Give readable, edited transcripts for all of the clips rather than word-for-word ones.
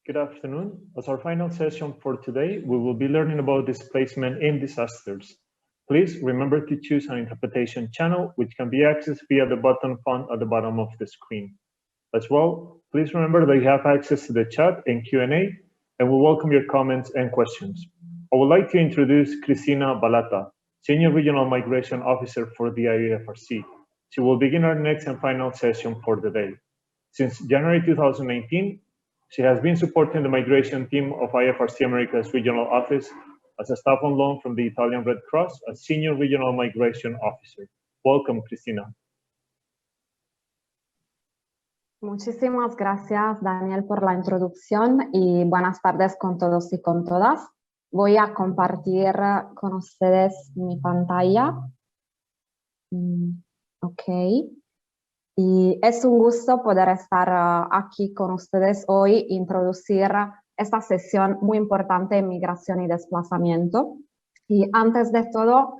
Good afternoon. As our final session for today, we will be learning about displacement in disasters. Please remember to choose an interpretation channel, which can be accessed via the button found at the bottom of the screen. As well, please remember that you have access to the chat and Q&A, and we welcome your comments and questions. I would like to introduce Cristina Balata, Senior Regional Migration Officer for the IFRC. She will begin our next and final session for the day. Since January 2019, she has been supporting the migration team of IFRC America's regional office as a staff on loan from the Italian Red Cross as Senior Regional Migration Officer. Welcome, Cristina. Muchísimas gracias, Daniel, por la introducción y buenas tardes con todos y con todas. Voy a compartir con ustedes mi pantalla. Ok. Y es un gusto poder estar aquí con ustedes hoy, introducir esta sesión muy importante en migración y desplazamiento. Y antes de todo,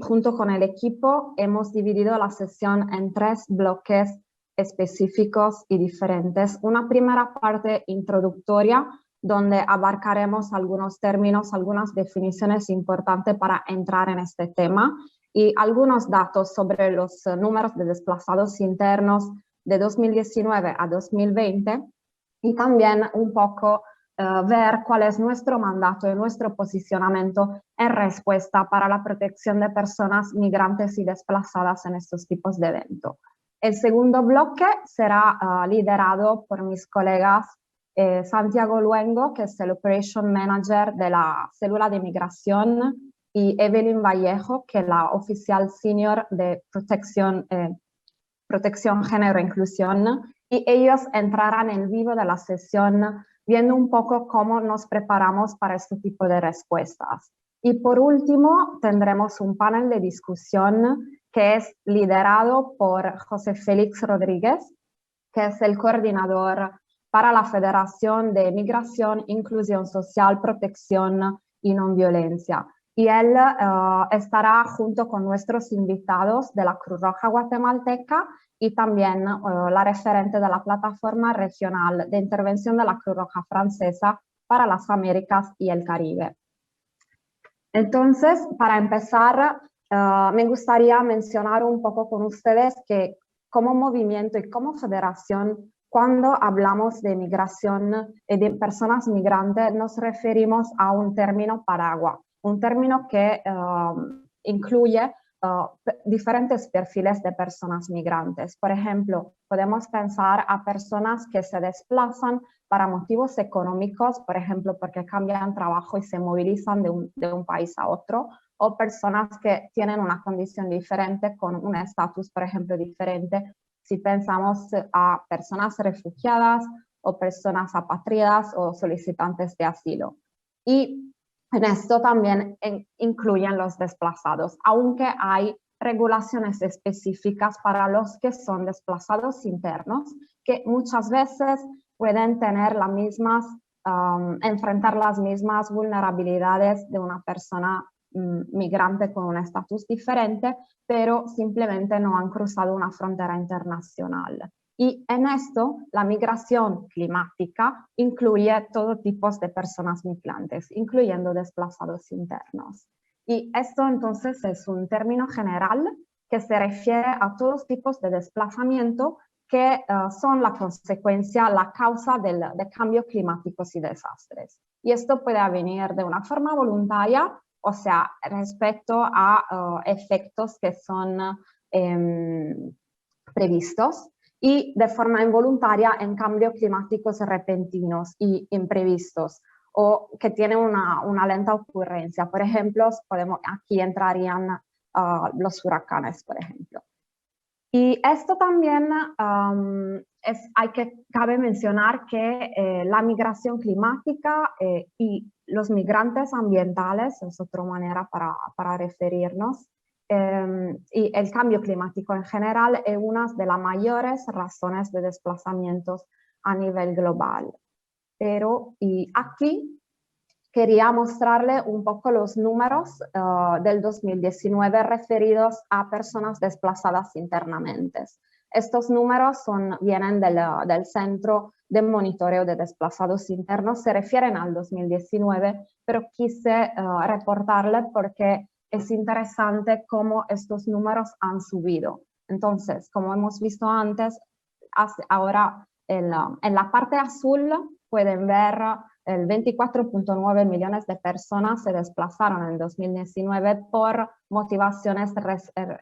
junto con el equipo, hemos dividido la sesión en 3 bloques específicos y diferentes. Una primera parte introductoria, donde abarcaremos algunos términos, algunas definiciones importantes para entrar en este tema, y algunos datos sobre los números de desplazados internos de 2019 a 2020 y también un poco ver cuál es nuestro mandato y nuestro posicionamiento en respuesta para la protección de personas migrantes y desplazadas en estos tipos de eventos. El segundo bloque será liderado por mis colegas Santiago Luengo, que es el Operation Manager de la célula de migración, y Evelyn Vallejo, que es la oficial senior de protección, género e inclusión, y ellos entrarán en vivo de la sesión viendo un poco cómo nos preparamos para este tipo de respuestas. Y por último, tendremos un panel de discusión que es liderado por José Félix Rodríguez, que es el coordinador para la Federación de Migración, Inclusión Social, Protección y No Violencia. Y él estará junto con nuestros invitados de la Cruz Roja Guatemalteca y también la referente de la Plataforma Regional de Intervención de la Cruz Roja Francesa para las Américas y el Caribe. Entonces, para empezar, me gustaría mencionar un poco con ustedes que como movimiento y como federación, cuando hablamos de migración y de personas migrantes, nos referimos a un término paraguas. Un término que incluye diferentes perfiles de personas migrantes. Por ejemplo, podemos pensar a personas que se desplazan para motivos económicos, por ejemplo, porque cambian trabajo y se movilizan de un país a otro, o personas que tienen una condición diferente con un estatus, por ejemplo, diferente. Si pensamos a personas refugiadas o personas apátridas o solicitantes de asilo. Y en esto también incluyen los desplazados, aunque hay regulaciones específicas para los que son desplazados internos, que muchas veces pueden tener enfrentar las mismas vulnerabilidades de una persona migrante con un estatus diferente, pero simplemente no han cruzado una frontera internacional. Y en esto, la migración climática incluye todo tipo de personas migrantes, incluyendo desplazados internos. Y esto entonces es un término general que se refiere a todos tipos de desplazamiento que son la consecuencia, la causa de cambios climáticos y desastres. Y esto puede venir de una forma voluntaria, o sea, respecto a efectos que son previstos, y de forma involuntaria en cambios climáticos repentinos y imprevistos o que tienen una lenta ocurrencia. Por ejemplo, aquí entrarían los huracanes, por ejemplo. Y esto también cabe mencionar que la migración climática y los migrantes ambientales, es otra manera para referirnos, y el cambio climático en general es una de las mayores razones de desplazamientos a nivel global. Y aquí quería mostrarle un poco los números del 2019 referidos a personas desplazadas internamente. Estos números vienen del Centro de Monitoreo de Desplazados Internos, se refieren al 2019, pero quise reportarle porque es interesante cómo estos números han subido. Entonces, como hemos visto antes, ahora en la parte azul pueden ver el 24.9 millones de personas se desplazaron en 2019 por motivaciones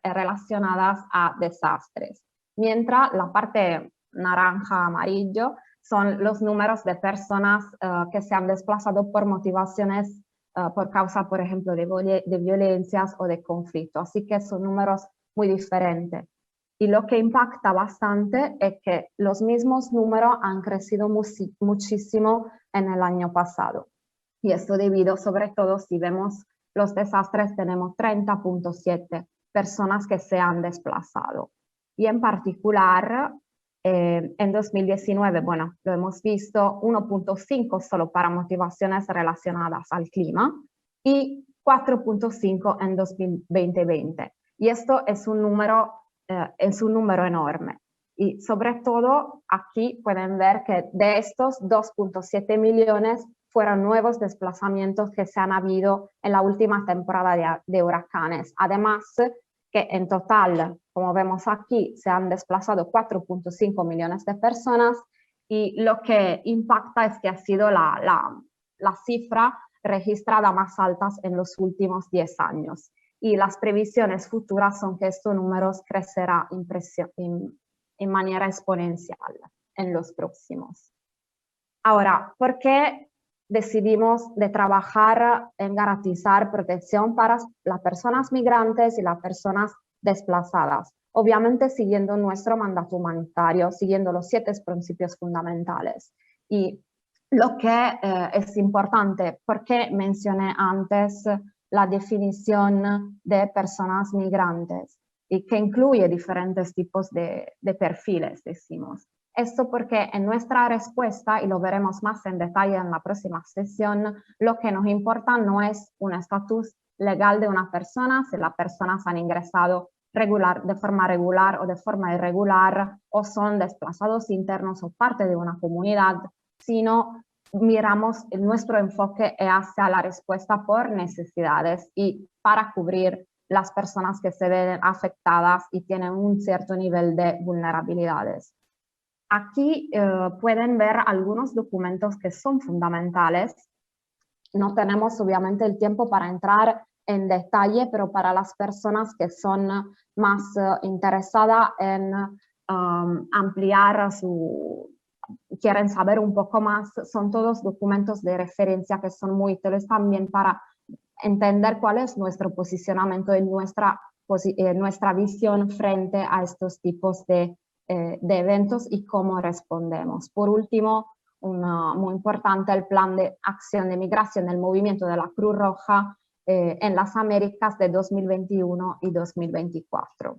relacionadas a desastres. Mientras la parte naranja, amarillo, son los números de personas que se han desplazado por motivaciones por causa, por ejemplo, de violencias o de conflicto. Así que son números muy diferentes. Y lo que impacta bastante es que los mismos números han crecido muchísimo en el año pasado. Y esto debido, sobre todo, si vemos los desastres, tenemos 30.7 personas que se han desplazado. Y en particular, en 2019, bueno, lo hemos visto, 1.5 solo para motivaciones relacionadas al clima y 4.5 en 2020. Y esto es un número enorme. Y sobre todo aquí pueden ver que de estos 2.7 millones fueron nuevos desplazamientos que se han habido en la última temporada de huracanes. Además, que en total, como vemos aquí, se han desplazado 4.5 millones de personas y lo que impacta es que ha sido la cifra registrada más alta en los últimos 10 años. Y las previsiones futuras son que estos números crecerán en manera exponencial en los próximos. Ahora, ¿por qué decidimos de trabajar en garantizar protección para las personas migrantes y las personas desplazadas? Obviamente siguiendo nuestro mandato humanitario, siguiendo los 7 principios fundamentales. Y lo que es importante, porque mencioné antes la definición de personas migrantes y que incluye diferentes tipos de perfiles, decimos. Esto porque en nuestra respuesta, y lo veremos más en detalle en la próxima sesión, lo que nos importa no es un estatus legal de una persona, si las personas han ingresado de forma regular o de forma irregular, o son desplazados internos o parte de una comunidad, sino miramos nuestro enfoque hacia la respuesta por necesidades y para cubrir las personas que se ven afectadas y tienen un cierto nivel de vulnerabilidades. Aquí pueden ver algunos documentos que son fundamentales. No tenemos obviamente el tiempo para entrar en detalle, pero para las personas que son más interesadas en ampliar quieren saber un poco más, son todos documentos de referencia que son muy útiles también para entender cuál es nuestro posicionamiento y nuestra visión frente a estos tipos de eventos y cómo respondemos. Por último, muy importante, el plan de acción de migración del movimiento de la Cruz Roja en las Américas de 2021 y 2024.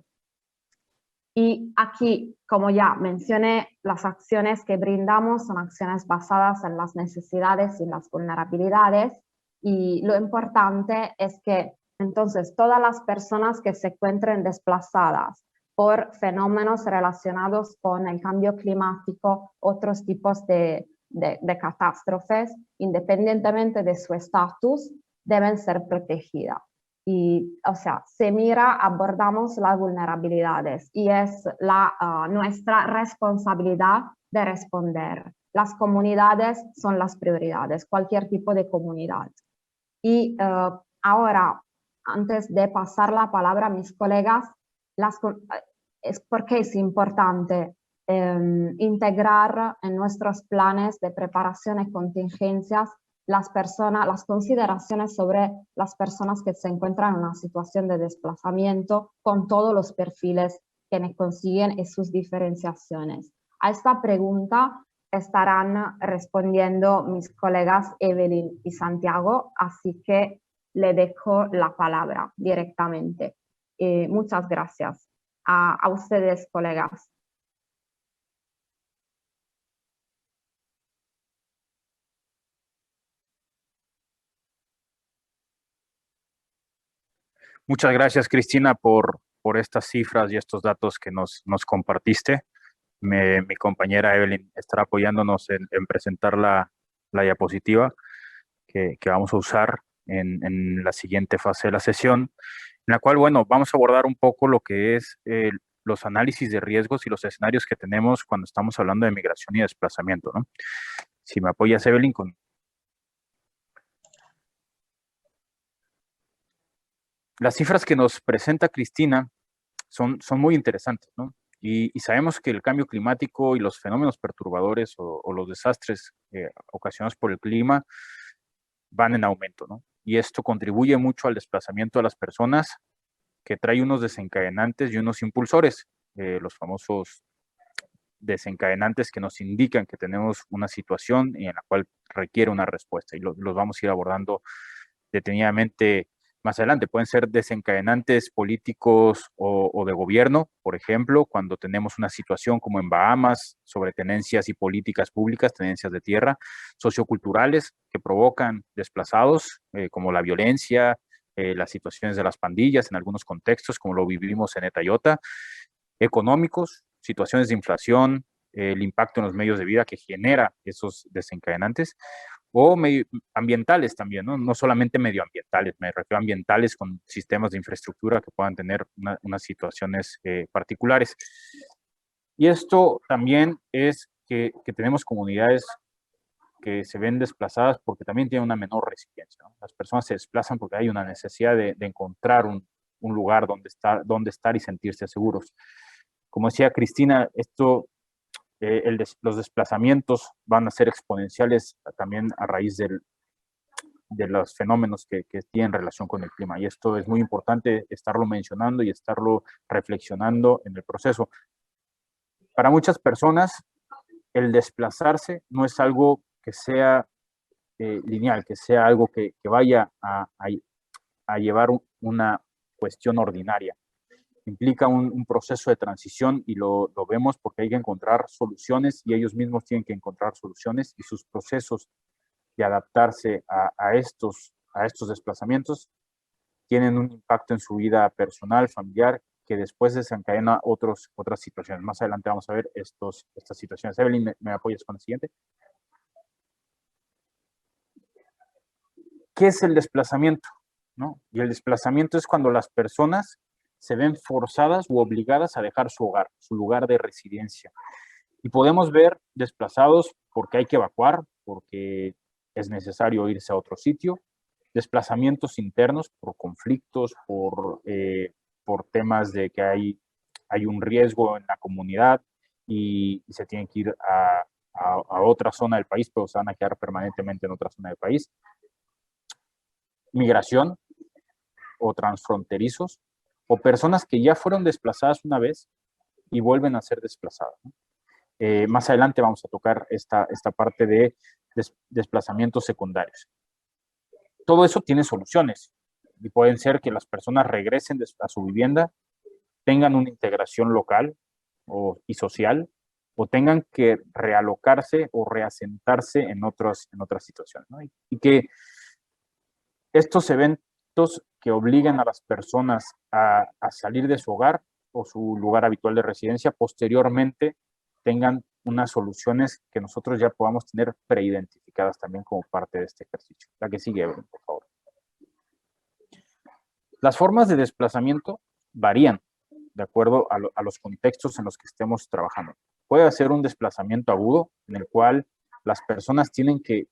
Y aquí, como ya mencioné, las acciones que brindamos son acciones basadas en las necesidades y las vulnerabilidades. Y lo importante es que entonces todas las personas que se encuentren desplazadas por fenómenos relacionados con el cambio climático, otros tipos de catástrofes, independientemente de su estatus, deben ser protegidas. Y, o sea, se mira, abordamos las vulnerabilidades y es nuestra responsabilidad de responder. Las comunidades son las prioridades, cualquier tipo de comunidad. Y ahora, antes de pasar la palabra a mis colegas, es porque es importante integrar en nuestros planes de preparación y contingencias las consideraciones sobre las personas que se encuentran en una situación de desplazamiento con todos los perfiles que nos consiguen y sus diferenciaciones. A esta pregunta estarán respondiendo mis colegas Evelyn y Santiago, así que le dejo la palabra directamente. Muchas gracias a ustedes, colegas. Muchas gracias, Cristina, por por estas cifras y estos datos que nos compartiste. Mi compañera Evelyn estará apoyándonos en presentar la diapositiva que vamos a usar en la siguiente fase de la sesión, en la cual, bueno, vamos a abordar un poco lo que es los análisis de riesgos y los escenarios que tenemos cuando estamos hablando de migración y desplazamiento, ¿no? Si me apoyas, Evelyn, con... Las cifras que nos presenta Cristina son muy interesantes, ¿no? Y sabemos que el cambio climático y los fenómenos perturbadores o los desastres ocasionados por el clima van en aumento, ¿no? Y esto contribuye mucho al desplazamiento de las personas, que trae unos desencadenantes y unos impulsores, los famosos desencadenantes que nos indican que tenemos una situación en la cual requiere una respuesta, y los vamos a ir abordando detenidamente más adelante. Pueden ser desencadenantes políticos o de gobierno, por ejemplo, cuando tenemos una situación como en Bahamas sobre tenencias y políticas públicas, tenencias de tierra, socioculturales que provocan desplazados, como la violencia, las situaciones de las pandillas en algunos contextos, como lo vivimos en Eta y Ota, económicos, situaciones de inflación, el impacto en los medios de vida que genera esos desencadenantes, o ambientales también, ¿no? No solamente medioambientales, me refiero a ambientales con sistemas de infraestructura que puedan tener unas situaciones particulares. Y esto también es que tenemos comunidades que se ven desplazadas porque también tienen una menor resiliencia, ¿no? Las personas se desplazan porque hay una necesidad de encontrar un lugar donde estar y sentirse seguros. Como decía Cristina, los desplazamientos van a ser exponenciales también a raíz de los fenómenos que tienen relación con el clima. Y esto es muy importante estarlo mencionando y estarlo reflexionando en el proceso. Para muchas personas, el desplazarse no es algo que sea lineal, que sea algo que vaya a llevar una cuestión ordinaria. Implica un proceso de transición, y lo vemos porque hay que encontrar soluciones, y ellos mismos tienen que encontrar soluciones, y sus procesos de adaptarse a estos desplazamientos tienen un impacto en su vida personal, familiar, que después desencadena otras situaciones. Más adelante vamos a ver estas situaciones. Evelyn, ¿me apoyas con el siguiente? ¿Qué es el desplazamiento? ¿No? Y el desplazamiento es cuando las personas se ven forzadas u obligadas a dejar su hogar, su lugar de residencia. Y podemos ver desplazados porque hay que evacuar, porque es necesario irse a otro sitio, desplazamientos internos por conflictos, por temas de que hay un riesgo en la comunidad y se tienen que ir a otra zona del país, pero se van a quedar permanentemente en otra zona del país. Migración o transfronterizos, o personas que ya fueron desplazadas una vez y vuelven a ser desplazadas, ¿no? Más adelante vamos a tocar esta parte de desplazamientos secundarios. Todo eso tiene soluciones, y pueden ser que las personas regresen a su vivienda, tengan una integración local y social, o tengan que realocarse o reasentarse en otras situaciones, ¿no? Y que estos eventos que obligan a las personas a salir de su hogar o su lugar habitual de residencia, posteriormente tengan unas soluciones que nosotros ya podamos tener preidentificadas también como parte de este ejercicio. La que sigue, Evelyn, por favor. Las formas de desplazamiento varían de acuerdo a los contextos en los que estemos trabajando. Puede ser un desplazamiento agudo en el cual las personas tienen que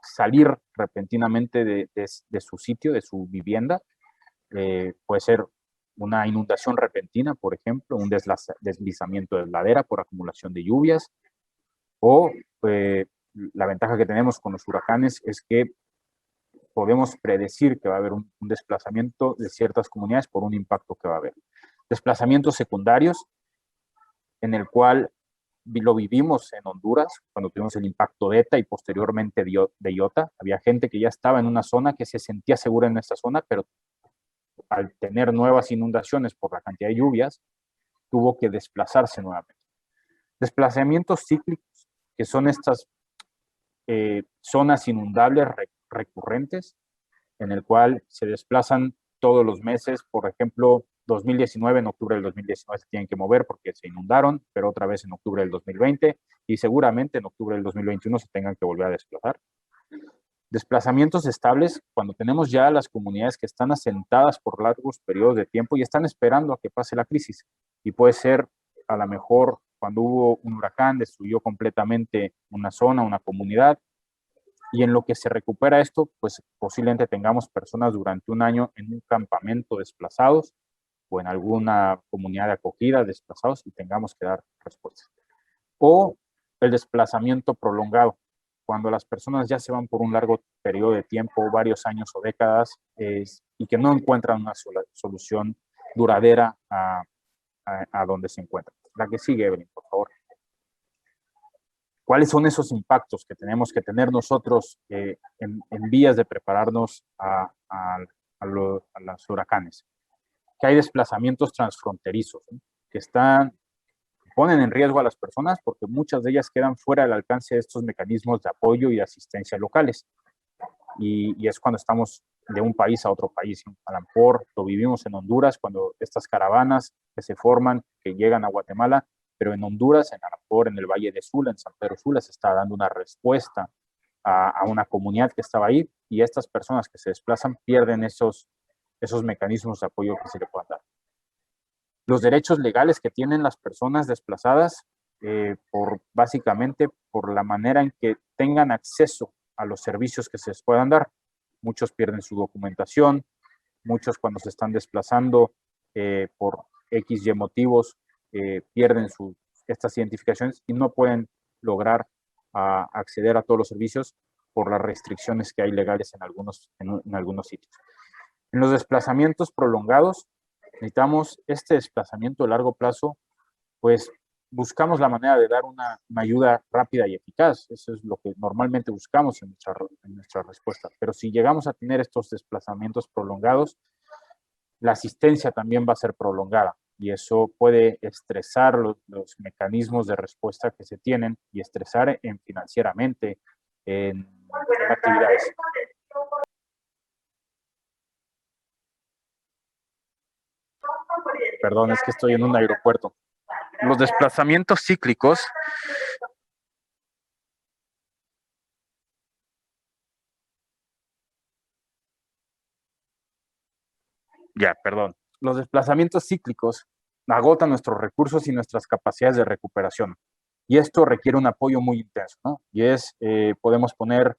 salir repentinamente de su sitio, de su vivienda. Puede ser una inundación repentina, por ejemplo, un deslizamiento de ladera por acumulación de lluvias, o la ventaja que tenemos con los huracanes es que podemos predecir que va a haber un desplazamiento de ciertas comunidades por un impacto que va a haber. Desplazamientos secundarios, en el cual lo vivimos en Honduras, cuando tuvimos el impacto de ETA y posteriormente de Iota. Había gente que ya estaba en una zona, que se sentía segura en esta zona, pero al tener nuevas inundaciones por la cantidad de lluvias, tuvo que desplazarse nuevamente. Desplazamientos cíclicos, que son estas zonas inundables recurrentes, en el cual se desplazan todos los meses, por ejemplo, 2019, en octubre del 2019 se tienen que mover porque se inundaron, pero otra vez en octubre del 2020 y seguramente en octubre del 2021 se tengan que volver a desplazar. Desplazamientos estables, cuando tenemos ya las comunidades que están asentadas por largos periodos de tiempo y están esperando a que pase la crisis. Y puede ser, a lo mejor, cuando hubo un huracán, destruyó completamente una zona, una comunidad, y en lo que se recupera esto, pues posiblemente tengamos personas durante un año en un campamento desplazados o en alguna comunidad de acogida desplazados y tengamos que dar respuestas. O el desplazamiento prolongado, cuando las personas ya se van por un largo periodo de tiempo, varios años o décadas, y que no encuentran una solución duradera a donde se encuentran. La que sigue, Evelyn, por favor. ¿Cuáles son esos impactos que tenemos que tener nosotros en vías de prepararnos a los huracanes? Que hay desplazamientos transfronterizos, ¿no? Que ponen en riesgo a las personas porque muchas de ellas quedan fuera del alcance de estos mecanismos de apoyo y de asistencia locales. Y es cuando estamos de un país a otro país. A lo mejor lo vivimos en Honduras, cuando estas caravanas que se forman, que llegan a Guatemala, pero en Honduras, a lo mejor en el Valle de Sula, en San Pedro Sula, se está dando una respuesta a una comunidad que estaba ahí y estas personas que se desplazan pierden esos mecanismos de apoyo que se le puedan dar. Los derechos legales que tienen las personas desplazadas, básicamente por la manera en que tengan acceso a los servicios que se les puedan dar. Muchos pierden su documentación, muchos cuando se están desplazando por X y motivos pierden estas identificaciones y no pueden lograr acceder a todos los servicios por las restricciones que hay legales en algunos sitios. En los desplazamientos prolongados, necesitamos este desplazamiento a largo plazo, pues buscamos la manera de dar una ayuda rápida y eficaz. Eso es lo que normalmente buscamos en nuestra respuesta. Pero si llegamos a tener estos desplazamientos prolongados, la asistencia también va a ser prolongada y eso puede estresar los mecanismos de respuesta que se tienen y estresar financieramente en actividades. Perdón, es que estoy en un aeropuerto. Los desplazamientos cíclicos Los desplazamientos cíclicos agotan nuestros recursos y nuestras capacidades de recuperación. Y esto requiere un apoyo muy intenso, ¿no? Y podemos poner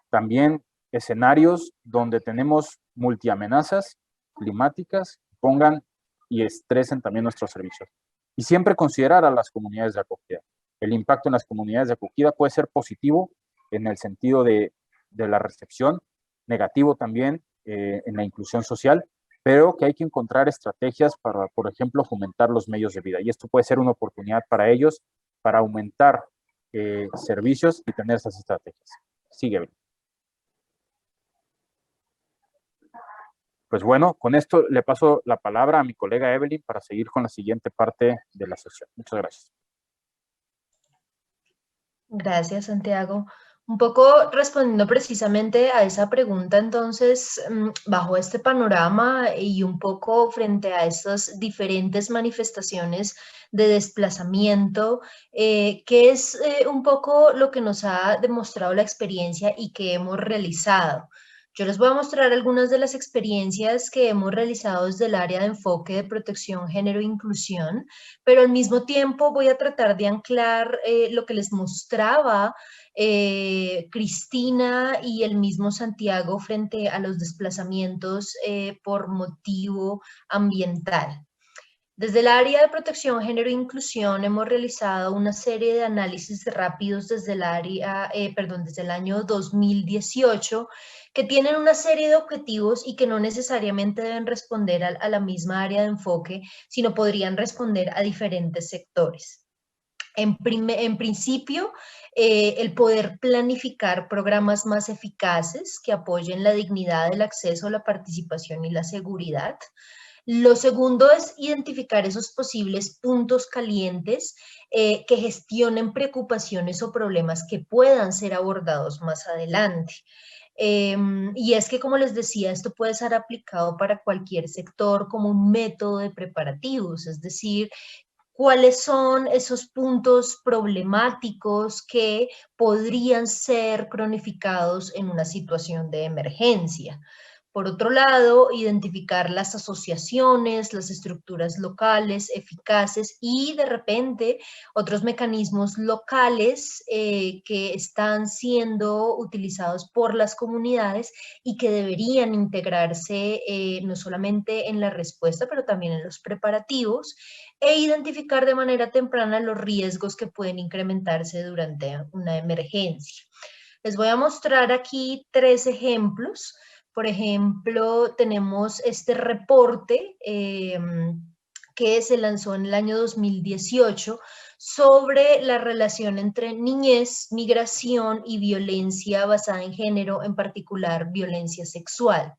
también escenarios donde tenemos multiamenazas climáticas, pongan y estresen también nuestros servicios. Y siempre considerar a las comunidades de acogida. El impacto en las comunidades de acogida puede ser positivo en el sentido de la recepción, negativo también en la inclusión social, pero que hay que encontrar estrategias para, por ejemplo, fomentar los medios de vida. Y esto puede ser una oportunidad para ellos para aumentar servicios y tener esas estrategias. Sigue. Pues bueno, con esto le paso la palabra a mi colega Evelyn para seguir con la siguiente parte de la sesión. Muchas gracias. Gracias, Santiago. Un poco respondiendo precisamente a esa pregunta, entonces, bajo este panorama y un poco frente a estas diferentes manifestaciones de desplazamiento, ¿qué es un poco lo que nos ha demostrado la experiencia y que hemos realizado? Yo les voy a mostrar algunas de las experiencias que hemos realizado desde el área de enfoque de protección, género e inclusión, pero al mismo tiempo voy a tratar de anclar lo que les mostraba Cristina y el mismo Santiago frente a los desplazamientos por motivo ambiental. Desde el área de protección, género e inclusión hemos realizado una serie de análisis rápidos desde el año 2018 que tienen una serie de objetivos y que no necesariamente deben responder a la misma área de enfoque, sino podrían responder a diferentes sectores. En principio, el poder planificar programas más eficaces que apoyen la dignidad, el acceso, la participación y la seguridad. Lo segundo es identificar esos posibles puntos calientes que gestionen preocupaciones o problemas que puedan ser abordados más adelante. Y es que, como les decía, esto puede ser aplicado para cualquier sector como un método de preparativos, es decir, cuáles son esos puntos problemáticos que podrían ser cronificados en una situación de emergencia. Por otro lado, identificar las asociaciones, las estructuras locales eficaces y de repente otros mecanismos locales que están siendo utilizados por las comunidades y que deberían integrarse no solamente en la respuesta, pero también en los preparativos, e identificar de manera temprana los riesgos que pueden incrementarse durante una emergencia. Les voy a mostrar aquí 3 ejemplos. Por ejemplo, tenemos este reporte que se lanzó en el año 2018 sobre la relación entre niñez, migración y violencia basada en género, en particular violencia sexual.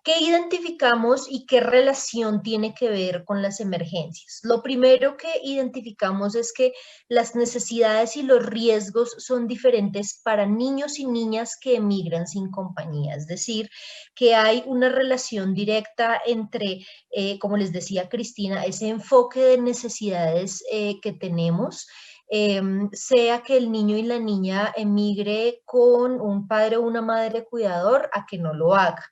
¿Qué identificamos y qué relación tiene que ver con las emergencias? Lo primero que identificamos es que las necesidades y los riesgos son diferentes para niños y niñas que emigran sin compañía, es decir, que hay una relación directa entre, como les decía Cristina, ese enfoque de necesidades que tenemos, sea que el niño y la niña emigre con un padre o una madre cuidador a que no lo haga,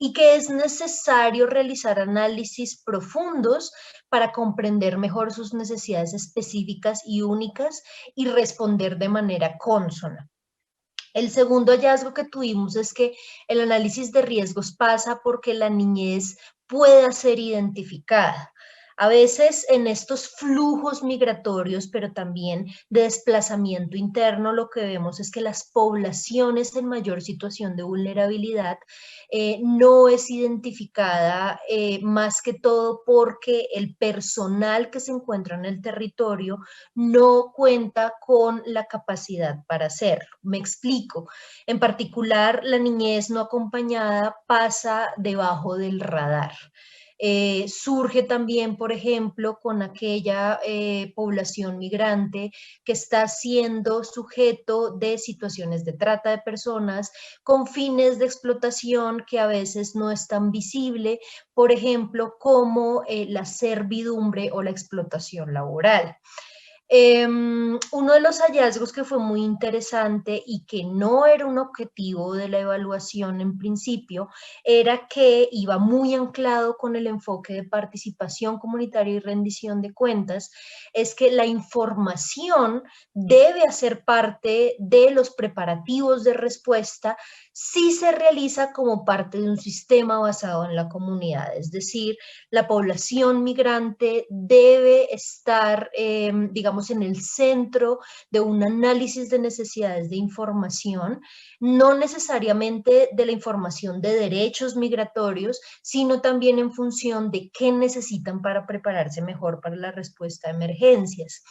y que es necesario realizar análisis profundos para comprender mejor sus necesidades específicas y únicas y responder de manera consona. El segundo hallazgo que tuvimos es que el análisis de riesgos pasa porque la niñez pueda ser identificada. A veces en estos flujos migratorios, pero también de desplazamiento interno, lo que vemos es que las poblaciones en mayor situación de vulnerabilidad no es identificada más que todo porque el personal que se encuentra en el territorio no cuenta con la capacidad para hacerlo. Me explico. En particular, la niñez no acompañada pasa debajo del radar. Surge también, por ejemplo, con aquella población migrante que está siendo sujeto de situaciones de trata de personas con fines de explotación que a veces no es tan visible, por ejemplo, como la servidumbre o la explotación laboral. Uno de los hallazgos que fue muy interesante y que no era un objetivo de la evaluación en principio, era que iba muy anclado con el enfoque de participación comunitaria y rendición de cuentas, es que la información debe hacer parte de los preparativos de respuesta si se realiza como parte de un sistema basado en la comunidad, es decir, la población migrante debe estar, digamos, en el centro de un análisis de necesidades de información, no necesariamente de la información de derechos migratorios, sino también en función de qué necesitan para prepararse mejor para la respuesta a emergencias.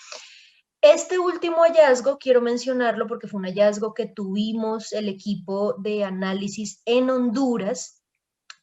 Este último hallazgo, quiero mencionarlo porque fue un hallazgo que tuvimos el equipo de análisis en Honduras,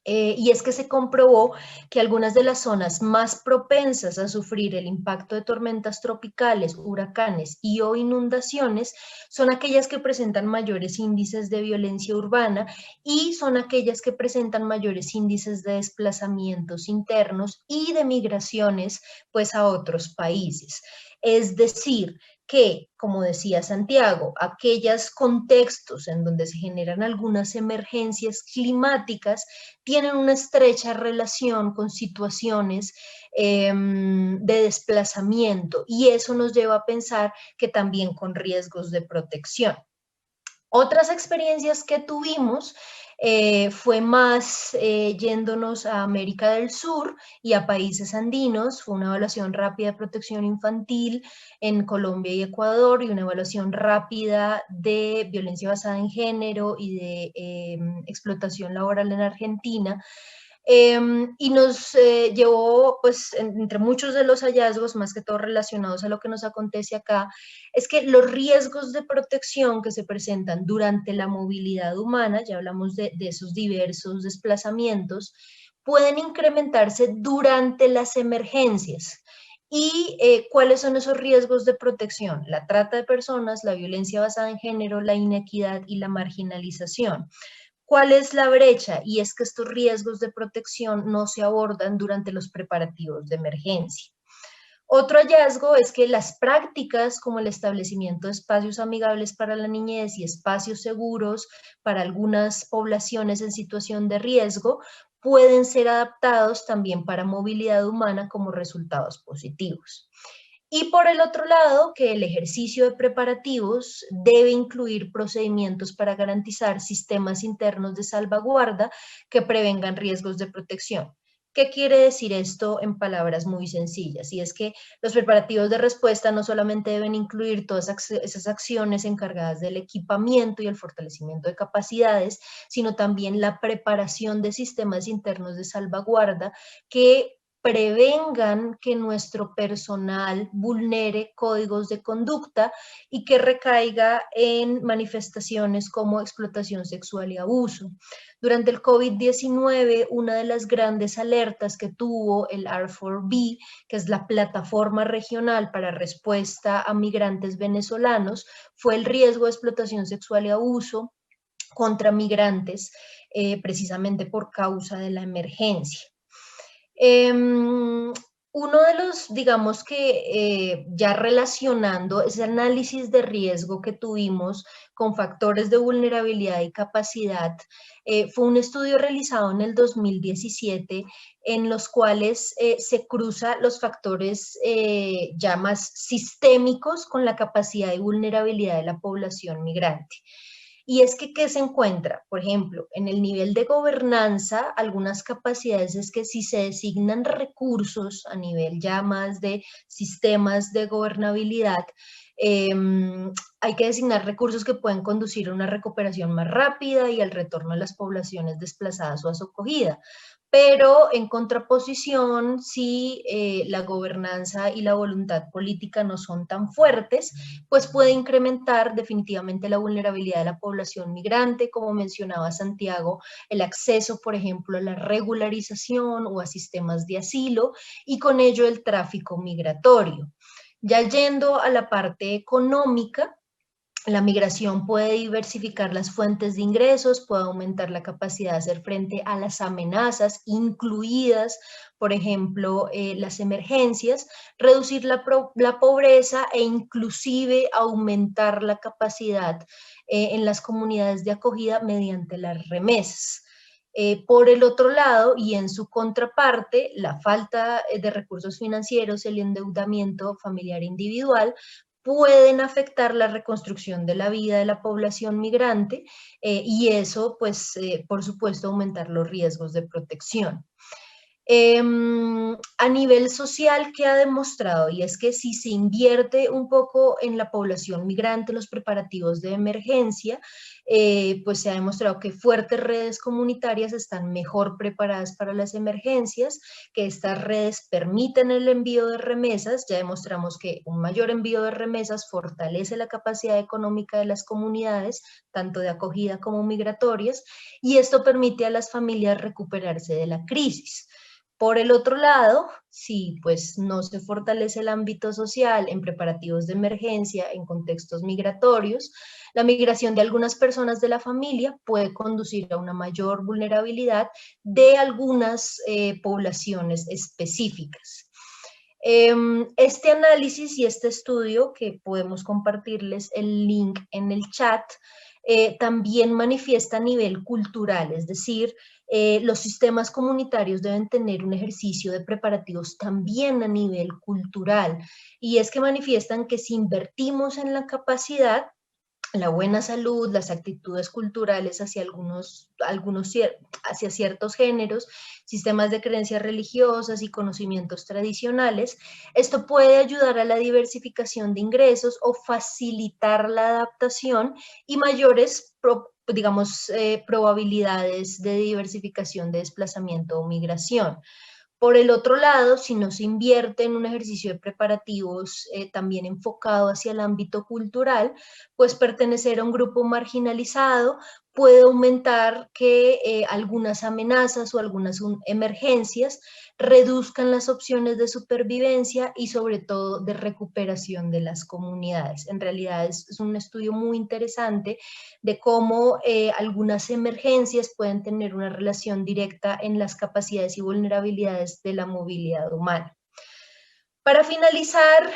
y es que se comprobó que algunas de las zonas más propensas a sufrir el impacto de tormentas tropicales, huracanes y o inundaciones son aquellas que presentan mayores índices de violencia urbana y son aquellas que presentan mayores índices de desplazamientos internos y de migraciones pues a otros países. Es decir, que, como decía Santiago, aquellos contextos en donde se generan algunas emergencias climáticas tienen una estrecha relación con situaciones de desplazamiento, y eso nos lleva a pensar que también con riesgos de protección. Otras experiencias que tuvimos fue más yéndonos a América del Sur y a países andinos. Fue una evaluación rápida de protección infantil en Colombia y Ecuador y una evaluación rápida de violencia basada en género y de explotación laboral en Argentina. Y nos llevó, pues, entre muchos de los hallazgos, más que todo relacionados a lo que nos acontece acá, es que los riesgos de protección que se presentan durante la movilidad humana, ya hablamos de esos diversos desplazamientos, pueden incrementarse durante las emergencias. ¿Y cuáles son esos riesgos de protección? La trata de personas, la violencia basada en género, la inequidad y la marginalización. ¿Cuál es la brecha? Y es que estos riesgos de protección no se abordan durante los preparativos de emergencia. Otro hallazgo es que las prácticas como el establecimiento de espacios amigables para la niñez y espacios seguros para algunas poblaciones en situación de riesgo pueden ser adaptados también para movilidad humana como resultados positivos. Y por el otro lado, que el ejercicio de preparativos debe incluir procedimientos para garantizar sistemas internos de salvaguarda que prevengan riesgos de protección. ¿Qué quiere decir esto en palabras muy sencillas? Y es que los preparativos de respuesta no solamente deben incluir todas esas acciones encargadas del equipamiento y el fortalecimiento de capacidades, sino también la preparación de sistemas internos de salvaguarda que prevengan que nuestro personal vulnere códigos de conducta y que recaiga en manifestaciones como explotación sexual y abuso. Durante el COVID-19, una de las grandes alertas que tuvo el R4B, que es la plataforma regional para respuesta a migrantes venezolanos, fue el riesgo de explotación sexual y abuso contra migrantes, precisamente por causa de la emergencia. Uno de los, digamos que ya relacionando ese análisis de riesgo que tuvimos con factores de vulnerabilidad y capacidad, fue un estudio realizado en el 2017 en los cuales se cruza los factores ya más sistémicos con la capacidad y vulnerabilidad de la población migrante. Y es que, ¿qué se encuentra? Por ejemplo, en el nivel de gobernanza, algunas capacidades es que si se designan recursos a nivel ya más de sistemas de gobernabilidad, hay que designar recursos que pueden conducir a una recuperación más rápida y al retorno de las poblaciones desplazadas o a su acogida. Pero en contraposición, si la gobernanza y la voluntad política no son tan fuertes, pues puede incrementar definitivamente la vulnerabilidad de la población migrante, como mencionaba Santiago, el acceso, por ejemplo, a la regularización o a sistemas de asilo y con ello el tráfico migratorio. Ya yendo a la parte económica, la migración puede diversificar las fuentes de ingresos, puede aumentar la capacidad de hacer frente a las amenazas, incluidas, por ejemplo, las emergencias, reducir la pobreza e inclusive aumentar la capacidad en las comunidades de acogida mediante las remesas. Por el otro lado, y en su contraparte, la falta de recursos financieros, el endeudamiento familiar individual, pueden afectar la reconstrucción de la vida de la población migrante y eso, pues, por supuesto, aumentar los riesgos de protección. A nivel social, ¿qué ha demostrado? Y es que si se invierte un poco en la población migrante, los preparativos de emergencia, pues se ha demostrado que fuertes redes comunitarias están mejor preparadas para las emergencias, que estas redes permiten el envío de remesas. Ya demostramos que un mayor envío de remesas fortalece la capacidad económica de las comunidades, tanto de acogida como migratorias, y esto permite a las familias recuperarse de la crisis. Por el otro lado, si pues no se fortalece el ámbito social en preparativos de emergencia, en contextos migratorios, la migración de algunas personas de la familia puede conducir a una mayor vulnerabilidad de algunas poblaciones específicas. Este análisis y este estudio, que podemos compartirles el link en el chat, también manifiesta a nivel cultural, es decir, los sistemas comunitarios deben tener un ejercicio de preparativos también a nivel cultural, y es que manifiestan que si invertimos en la capacidad, la buena salud, las actitudes culturales hacia hacia ciertos géneros, sistemas de creencias religiosas y conocimientos tradicionales, esto puede ayudar a la diversificación de ingresos o facilitar la adaptación y mayores probabilidades de diversificación de desplazamiento o migración. Por el otro lado, si no se invierte en un ejercicio de preparativos también enfocado hacia el ámbito cultural, pues pertenecer a un grupo marginalizado puede aumentar que algunas amenazas o algunas emergencias reduzcan las opciones de supervivencia y sobre todo de recuperación de las comunidades. En realidad es un estudio muy interesante de cómo algunas emergencias pueden tener una relación directa en las capacidades y vulnerabilidades de la movilidad humana. Para finalizar,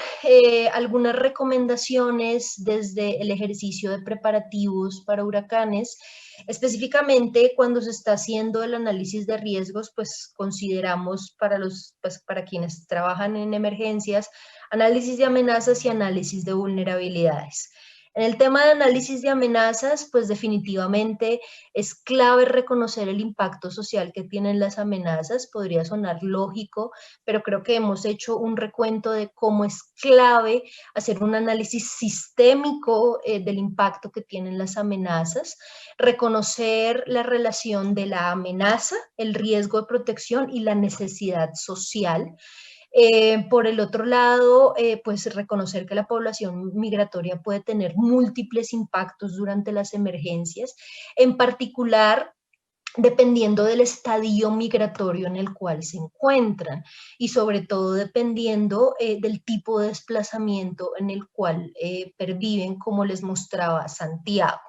algunas recomendaciones desde el ejercicio de preparativos para huracanes. Específicamente, cuando se está haciendo el análisis de riesgos, pues consideramos para quienes trabajan en emergencias, análisis de amenazas y análisis de vulnerabilidades. En el tema de análisis de amenazas, pues definitivamente es clave reconocer el impacto social que tienen las amenazas. Podría sonar lógico, pero creo que hemos hecho un recuento de cómo es clave hacer un análisis sistémico del impacto que tienen las amenazas, reconocer la relación de la amenaza, el riesgo de protección y la necesidad social. Por el otro lado, pues reconocer que la población migratoria puede tener múltiples impactos durante las emergencias, en particular dependiendo del estadio migratorio en el cual se encuentran y sobre todo dependiendo del tipo de desplazamiento en el cual perviven, como les mostraba Santiago.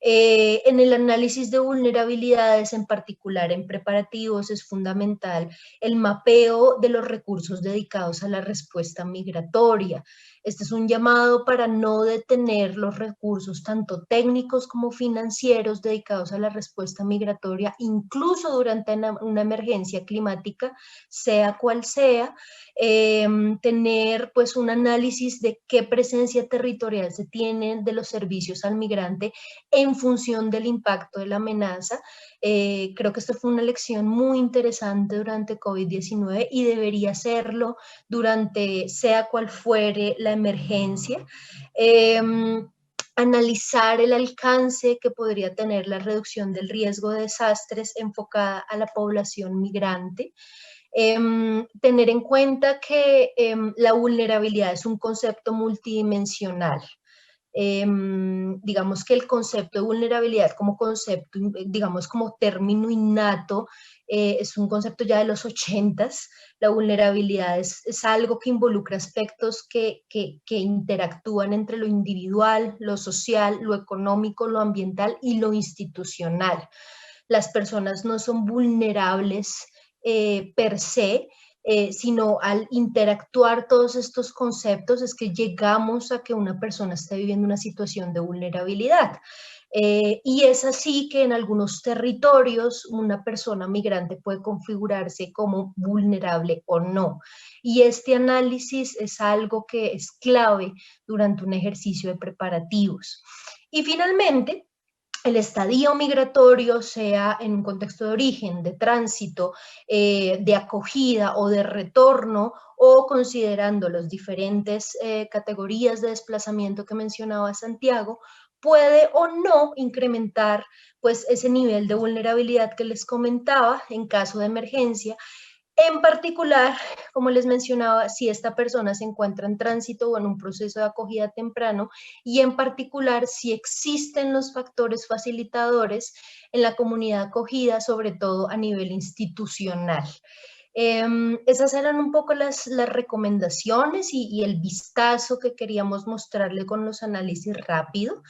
En el análisis de vulnerabilidades, en particular en preparativos, es fundamental el mapeo de los recursos dedicados a la respuesta migratoria. Este es un llamado para no detener los recursos, tanto técnicos como financieros, dedicados a la respuesta migratoria, incluso durante una emergencia climática, sea cual sea. Tener pues un análisis de qué presencia territorial se tiene de los servicios al migrante en función del impacto de la amenaza. Creo que esta fue una lección muy interesante durante COVID-19 y debería serlo durante sea cual fuere la emergencia. Analizar el alcance que podría tener la reducción del riesgo de desastres enfocada a la población migrante. Tener en cuenta que la vulnerabilidad es un concepto multidimensional. Digamos que el concepto de vulnerabilidad como concepto, digamos como término innato, es un concepto ya de los 80s. La vulnerabilidad es algo que involucra aspectos que interactúan entre lo individual, lo social, lo económico, lo ambiental y lo institucional. Las personas no son vulnerables per se, sino al interactuar todos estos conceptos es que llegamos a que una persona esté viviendo una situación de vulnerabilidad. Y es así que en algunos territorios una persona migrante puede configurarse como vulnerable o no. Y este análisis es algo que es clave durante un ejercicio de preparativos. Y finalmente, el estadio migratorio, sea en un contexto de origen, de tránsito, de acogida o de retorno, o considerando las diferentes categorías de desplazamiento que mencionaba Santiago, puede o no incrementar pues, ese nivel de vulnerabilidad que les comentaba en caso de emergencia. En particular, como les mencionaba, si esta persona se encuentra en tránsito o en un proceso de acogida temprano, y en particular si existen los factores facilitadores en la comunidad acogida, sobre todo a nivel institucional. Esas eran un poco las recomendaciones y el vistazo que queríamos mostrarle con los análisis rápido.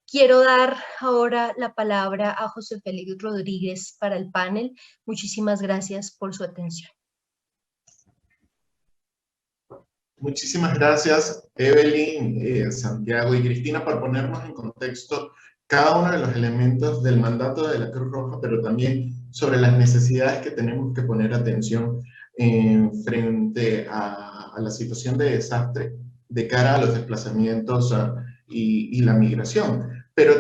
Quiero dar ahora la palabra a José Félix Rodríguez para el panel. Muchísimas gracias por su atención. Muchísimas gracias, Evelyn, Santiago y Cristina, por ponernos en contexto cada uno de los elementos del mandato de la Cruz Roja, pero también sobre las necesidades que tenemos que poner atención frente a la situación de desastre de cara a los desplazamientos y la migración. Pero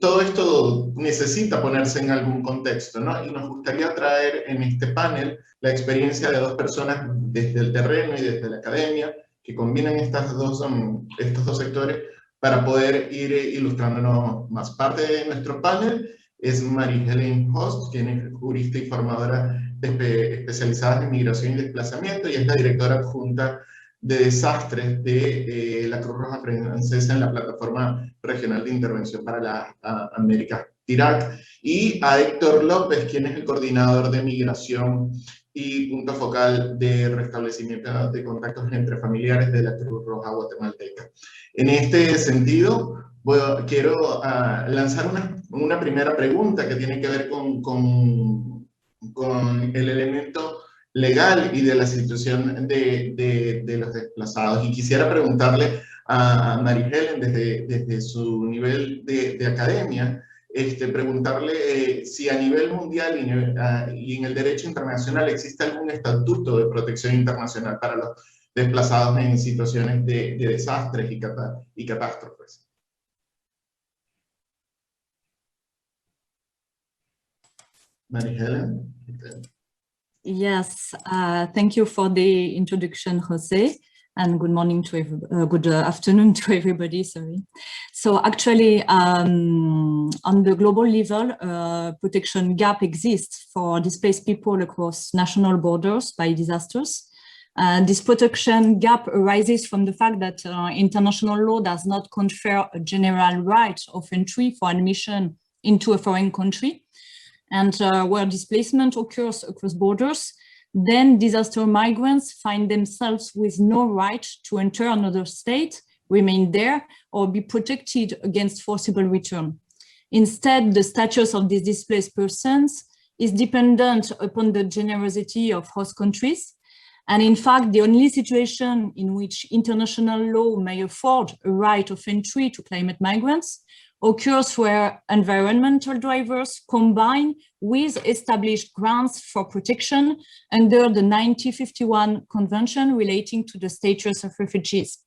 todo esto necesita ponerse en algún contexto, ¿no? Y nos gustaría traer en este panel la experiencia de dos personas desde el terreno y desde la academia que combinan estos dos sectores para poder ir ilustrándonos más. Parte de nuestro panel es Marie-Hélène Host, quien es jurista y formadora especializada en migración y desplazamiento y es la directora adjunta de desastres de la Cruz Roja Francesa en la Plataforma Regional de Intervención para las Américas TIRAC, y a Héctor López, quien es el coordinador de migración y punto focal de restablecimiento de contactos entre familiares de la Cruz Roja Guatemalteca. En este sentido, quiero lanzar una primera pregunta que tiene que ver con el elemento legal y de la situación de los desplazados. Y quisiera preguntarle a María Helen, desde su nivel de academia, preguntarle si a nivel mundial y en el derecho internacional existe algún estatuto de protección internacional para los desplazados en situaciones de desastres y catástrofes. María Helen. Yes, thank you for the introduction, Jose, and good morning to good afternoon to everybody. Sorry. So actually, on the global level, protection gap exists for displaced people across national borders by disasters. This protection gap arises from the fact that international law does not confer a general right of entry for admission into a foreign country. And where displacement occurs across borders, then disaster migrants find themselves with no right to enter another state, remain there, or be protected against forcible return. Instead, the status of these displaced persons is dependent upon the generosity of host countries. And in fact, the only situation in which international law may afford a right of entry to climate migrants occurs where environmental drivers combine with established grounds for protection under the 1951 Convention relating to the status of refugees.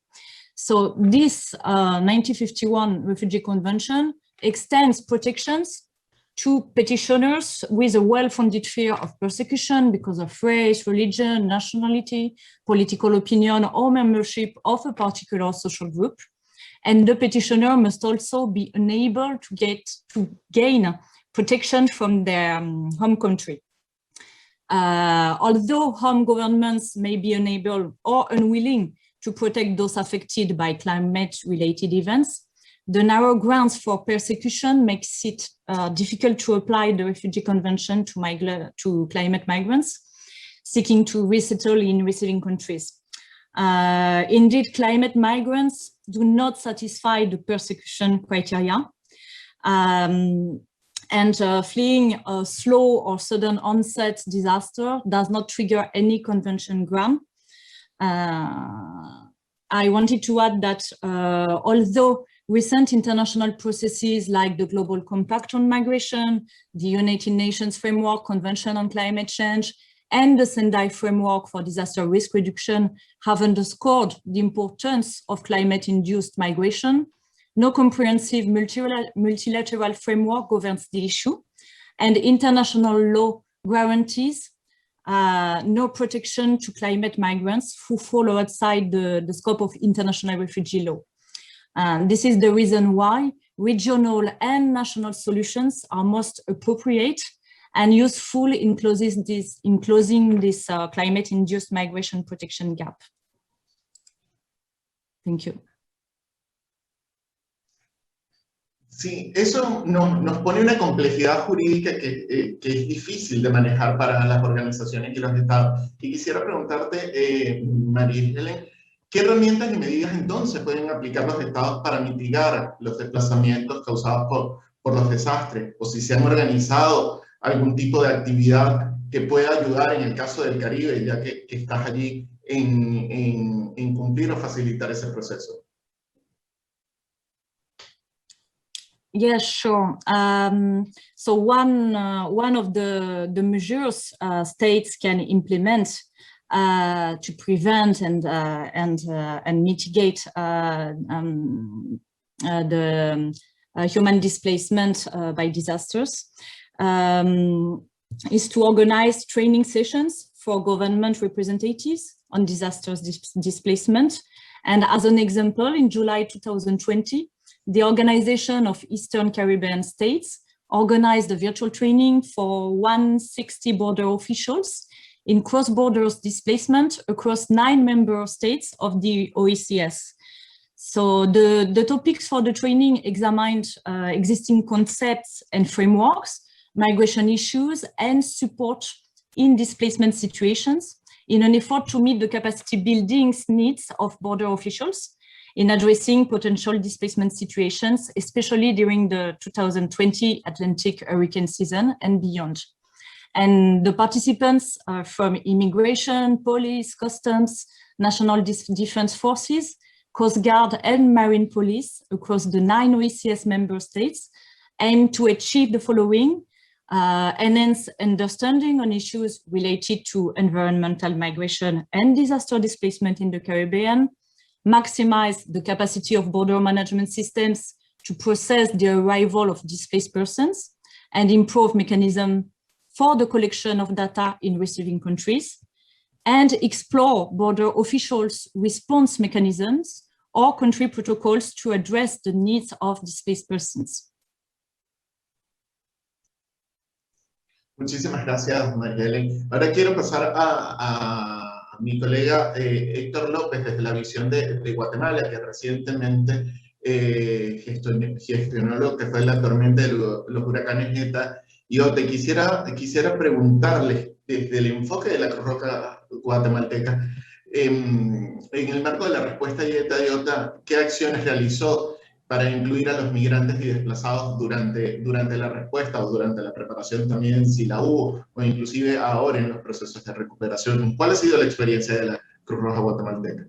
So this 1951 Refugee Convention extends protections to petitioners with a well-founded fear of persecution because of race, religion, nationality, political opinion, or membership of a particular social group. And the petitioner must also be unable to gain protection from their home country. Although home governments may be unable or unwilling to protect those affected by climate-related events, the narrow grounds for persecution makes it difficult to apply the Refugee Convention to climate migrants seeking to resettle in receiving countries. Indeed, climate migrants do not satisfy the persecution criteria. Fleeing a slow or sudden onset disaster does not trigger any convention ground. I wanted to add that although recent international processes like the Global Compact on Migration, the United Nations Framework Convention on Climate Change, and the Sendai Framework for Disaster Risk Reduction have underscored the importance of climate-induced migration, no comprehensive multilateral framework governs the issue, and international law guarantees no protection to climate migrants who fall outside the scope of international refugee law. This is the reason why regional and national solutions are most appropriate and useful in closing this climate-induced migration protection gap. Thank you. Sí, eso nos pone una complejidad jurídica que es difícil de manejar para las organizaciones y los estados. Y quisiera preguntarte, María Helen, ¿qué herramientas y medidas entonces pueden aplicar los estados para mitigar los desplazamientos causados por los desastres? O si se han organizado algún tipo de actividad que pueda ayudar en el caso del Caribe, ya que estás allí en cumplir o facilitar ese proceso. Yes, sure. So one of the measures states can implement to prevent and mitigate the human displacement by disasters is to organize training sessions for government representatives on disasters displacement. And as an example, in July 2020, the Organization of Eastern Caribbean States organized a virtual training for 160 border officials in cross-border displacement across 9 member states of the OECS. So the topics for the training examined existing concepts and frameworks, migration issues, and support in displacement situations in an effort to meet the capacity building needs of border officials in addressing potential displacement situations, especially during the 2020 Atlantic hurricane season and beyond. And the participants are from immigration, police, customs, national defense forces, Coast Guard and Marine Police across the 9 OECS member states aim to achieve the following: enhance understanding on issues related to environmental migration and disaster displacement in the Caribbean, maximize the capacity of border management systems to process the arrival of displaced persons, and improve mechanisms for the collection of data in receiving countries, and explore border officials' response mechanisms or country protocols to address the needs of displaced persons. Muchísimas gracias, María Helen. Ahora quiero pasar a mi colega Héctor López desde la visión de Guatemala, que recientemente gestionó lo que fue la tormenta de los huracanes Eta y Ota. Quisiera preguntarles desde el enfoque de la Cruz Roja guatemalteca, en el marco de la respuesta a Eta y Ota, ¿qué acciones realizó para incluir a los migrantes y desplazados durante la respuesta o durante la preparación también, si la hubo, o inclusive ahora en los procesos de recuperación? ¿Cuál ha sido la experiencia de la Cruz Roja guatemalteca?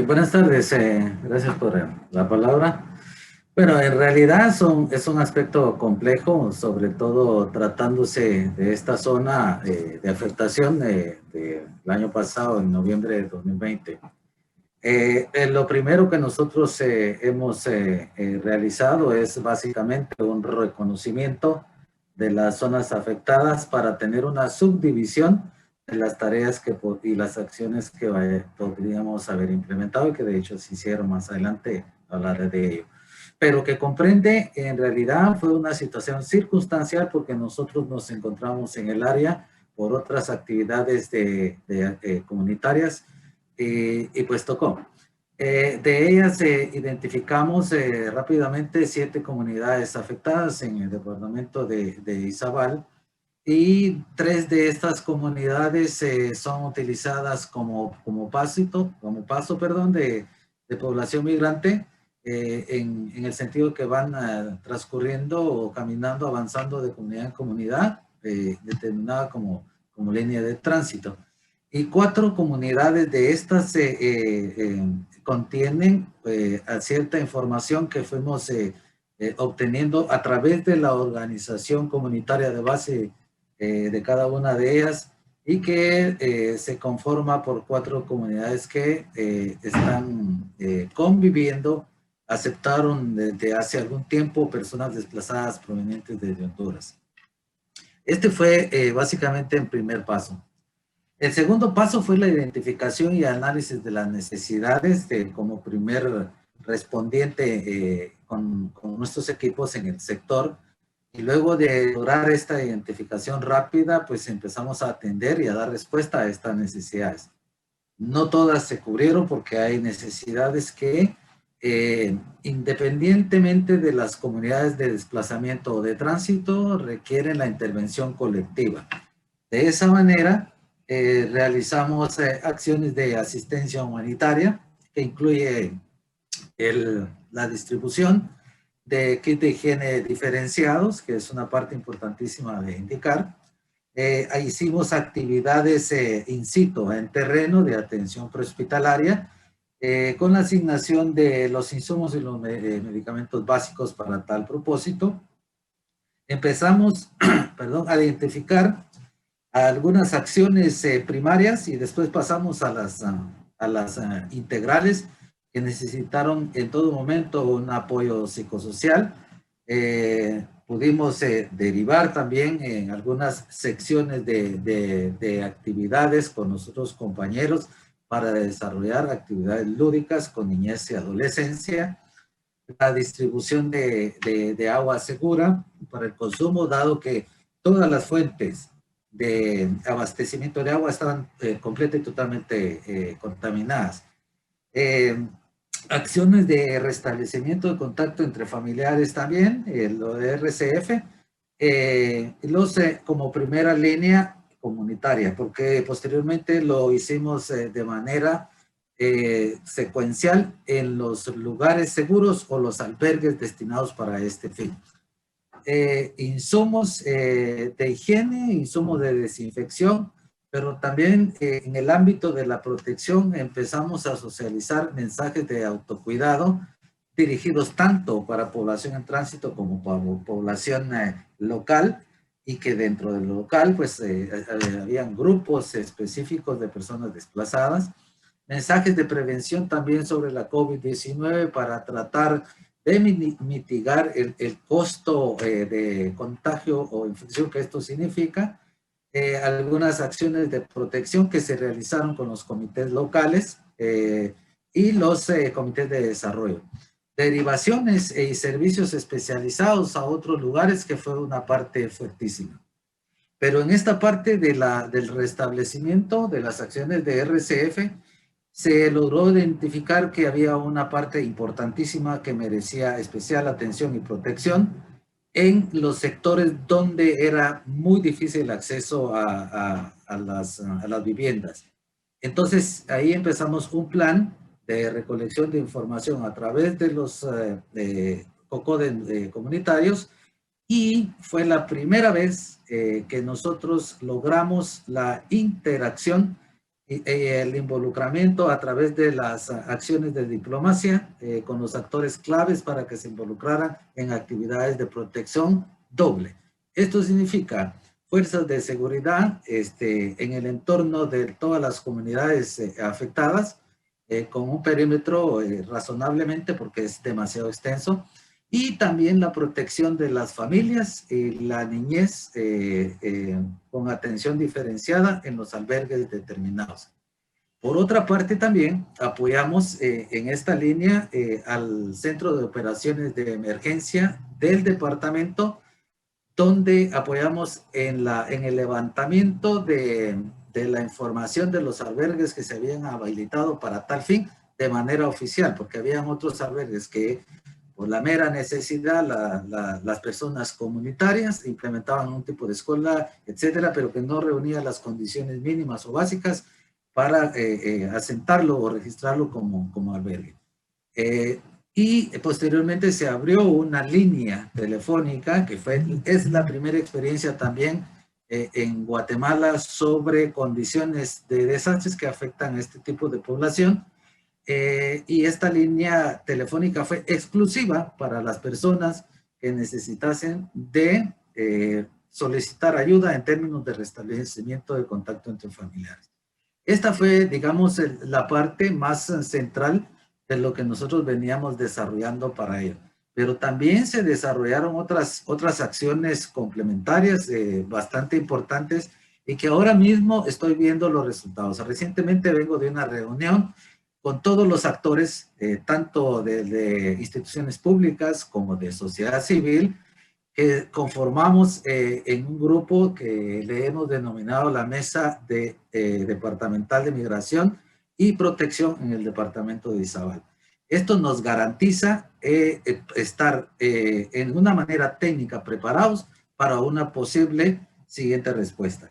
Buenas tardes, gracias por la palabra. Bueno, en realidad es un aspecto complejo, sobre todo tratándose de esta zona de afectación del año pasado, en noviembre de 2020. Lo primero que nosotros hemos realizado es básicamente un reconocimiento de las zonas afectadas para tener una subdivisión de las tareas y las acciones que podríamos haber implementado y que de hecho se hicieron. Más adelante hablaré de ello. Pero que comprende, en realidad fue una situación circunstancial porque nosotros nos encontramos en el área por otras actividades comunitarias y pues tocó. De ellas identificamos rápidamente 7 comunidades afectadas en el departamento de Izabal, y 3 de estas comunidades son utilizadas como paso de población migrante, en el sentido que van transcurriendo o caminando, avanzando de comunidad en comunidad, determinada como línea de tránsito. Y 4 comunidades de estas contienen cierta información que fuimos obteniendo a través de la organización comunitaria de base de cada una de ellas, y que se conforma por 4 comunidades que están conviviendo, aceptaron desde hace algún tiempo personas desplazadas provenientes de Honduras. Este fue básicamente el primer paso. El segundo paso fue la identificación y análisis de las necesidades como primer respondiente con nuestros equipos en el sector. Y luego de lograr esta identificación rápida, pues empezamos a atender y a dar respuesta a estas necesidades. No todas se cubrieron porque hay necesidades que, independientemente de las comunidades de desplazamiento o de tránsito, requieren la intervención colectiva. De esa manera, realizamos acciones de asistencia humanitaria que incluye la distribución de kits de higiene diferenciados, que es una parte importantísima de indicar. Hicimos actividades in situ, en terreno, de atención prehospitalaria, con la asignación de los insumos y los medicamentos básicos para tal propósito. Empezamos a identificar algunas acciones primarias y después pasamos a las integrales, que necesitaron en todo momento un apoyo psicosocial. Pudimos derivar también en algunas secciones de actividades con nuestros compañeros para desarrollar actividades lúdicas con niñez y adolescencia. La distribución de agua segura para el consumo, dado que todas las fuentes de abastecimiento de agua estaban completamente y totalmente contaminadas. Acciones de restablecimiento de contacto entre familiares también, lo de RCF, como primera línea comunitaria, porque posteriormente lo hicimos de manera secuencial en los lugares seguros o los albergues destinados para este fin. Insumos de higiene, insumos de desinfección, pero también en el ámbito de la protección empezamos a socializar mensajes de autocuidado dirigidos tanto para población en tránsito como para población local, y que dentro del local pues habían grupos específicos de personas desplazadas. Mensajes de prevención también sobre la COVID-19 para tratar de mitigar el costo de contagio o infección que esto significa. Algunas acciones de protección que se realizaron con los comités locales y los comités de desarrollo. Derivaciones y servicios especializados a otros lugares, que fue una parte fuertísima. Pero en esta parte del restablecimiento de las acciones de RCF, se logró identificar que había una parte importantísima que merecía especial atención y protección en los sectores donde era muy difícil el acceso a las viviendas. Entonces, ahí empezamos un plan de recolección de información a través de los COCODEN comunitarios, y fue la primera vez que nosotros logramos la interacción y el involucramiento a través de las acciones de diplomacia con los actores claves para que se involucraran en actividades de protección doble. Esto significa fuerzas de seguridad en el entorno de todas las comunidades afectadas, con un perímetro razonablemente, porque es demasiado extenso, y también la protección de las familias y la niñez con atención diferenciada en los albergues determinados. Por otra parte, también apoyamos en esta línea al Centro de Operaciones de Emergencia del departamento, donde apoyamos en el levantamiento de la información de los albergues que se habían habilitado para tal fin de manera oficial, porque habían otros albergues que por la mera necesidad las personas comunitarias implementaban un tipo de escuela, etcétera, pero que no reunía las condiciones mínimas o básicas para asentarlo o registrarlo como albergue. Y posteriormente se abrió una línea telefónica que es la primera experiencia también en Guatemala sobre condiciones de desastres que afectan a este tipo de población. Y esta línea telefónica fue exclusiva para las personas que necesitasen de solicitar ayuda en términos de restablecimiento de contacto entre familiares. Esta fue, digamos, la parte más central de lo que nosotros veníamos desarrollando para ello. Pero también se desarrollaron otras acciones complementarias bastante importantes, y que ahora mismo estoy viendo los resultados. Recientemente vengo de una reunión con todos los actores, tanto de instituciones públicas como de sociedad civil, que conformamos en un grupo que le hemos denominado la Mesa Departamental de Migración y Protección en el departamento de Izabal. Esto nos garantiza estar en una manera técnica preparados para una posible siguiente respuesta.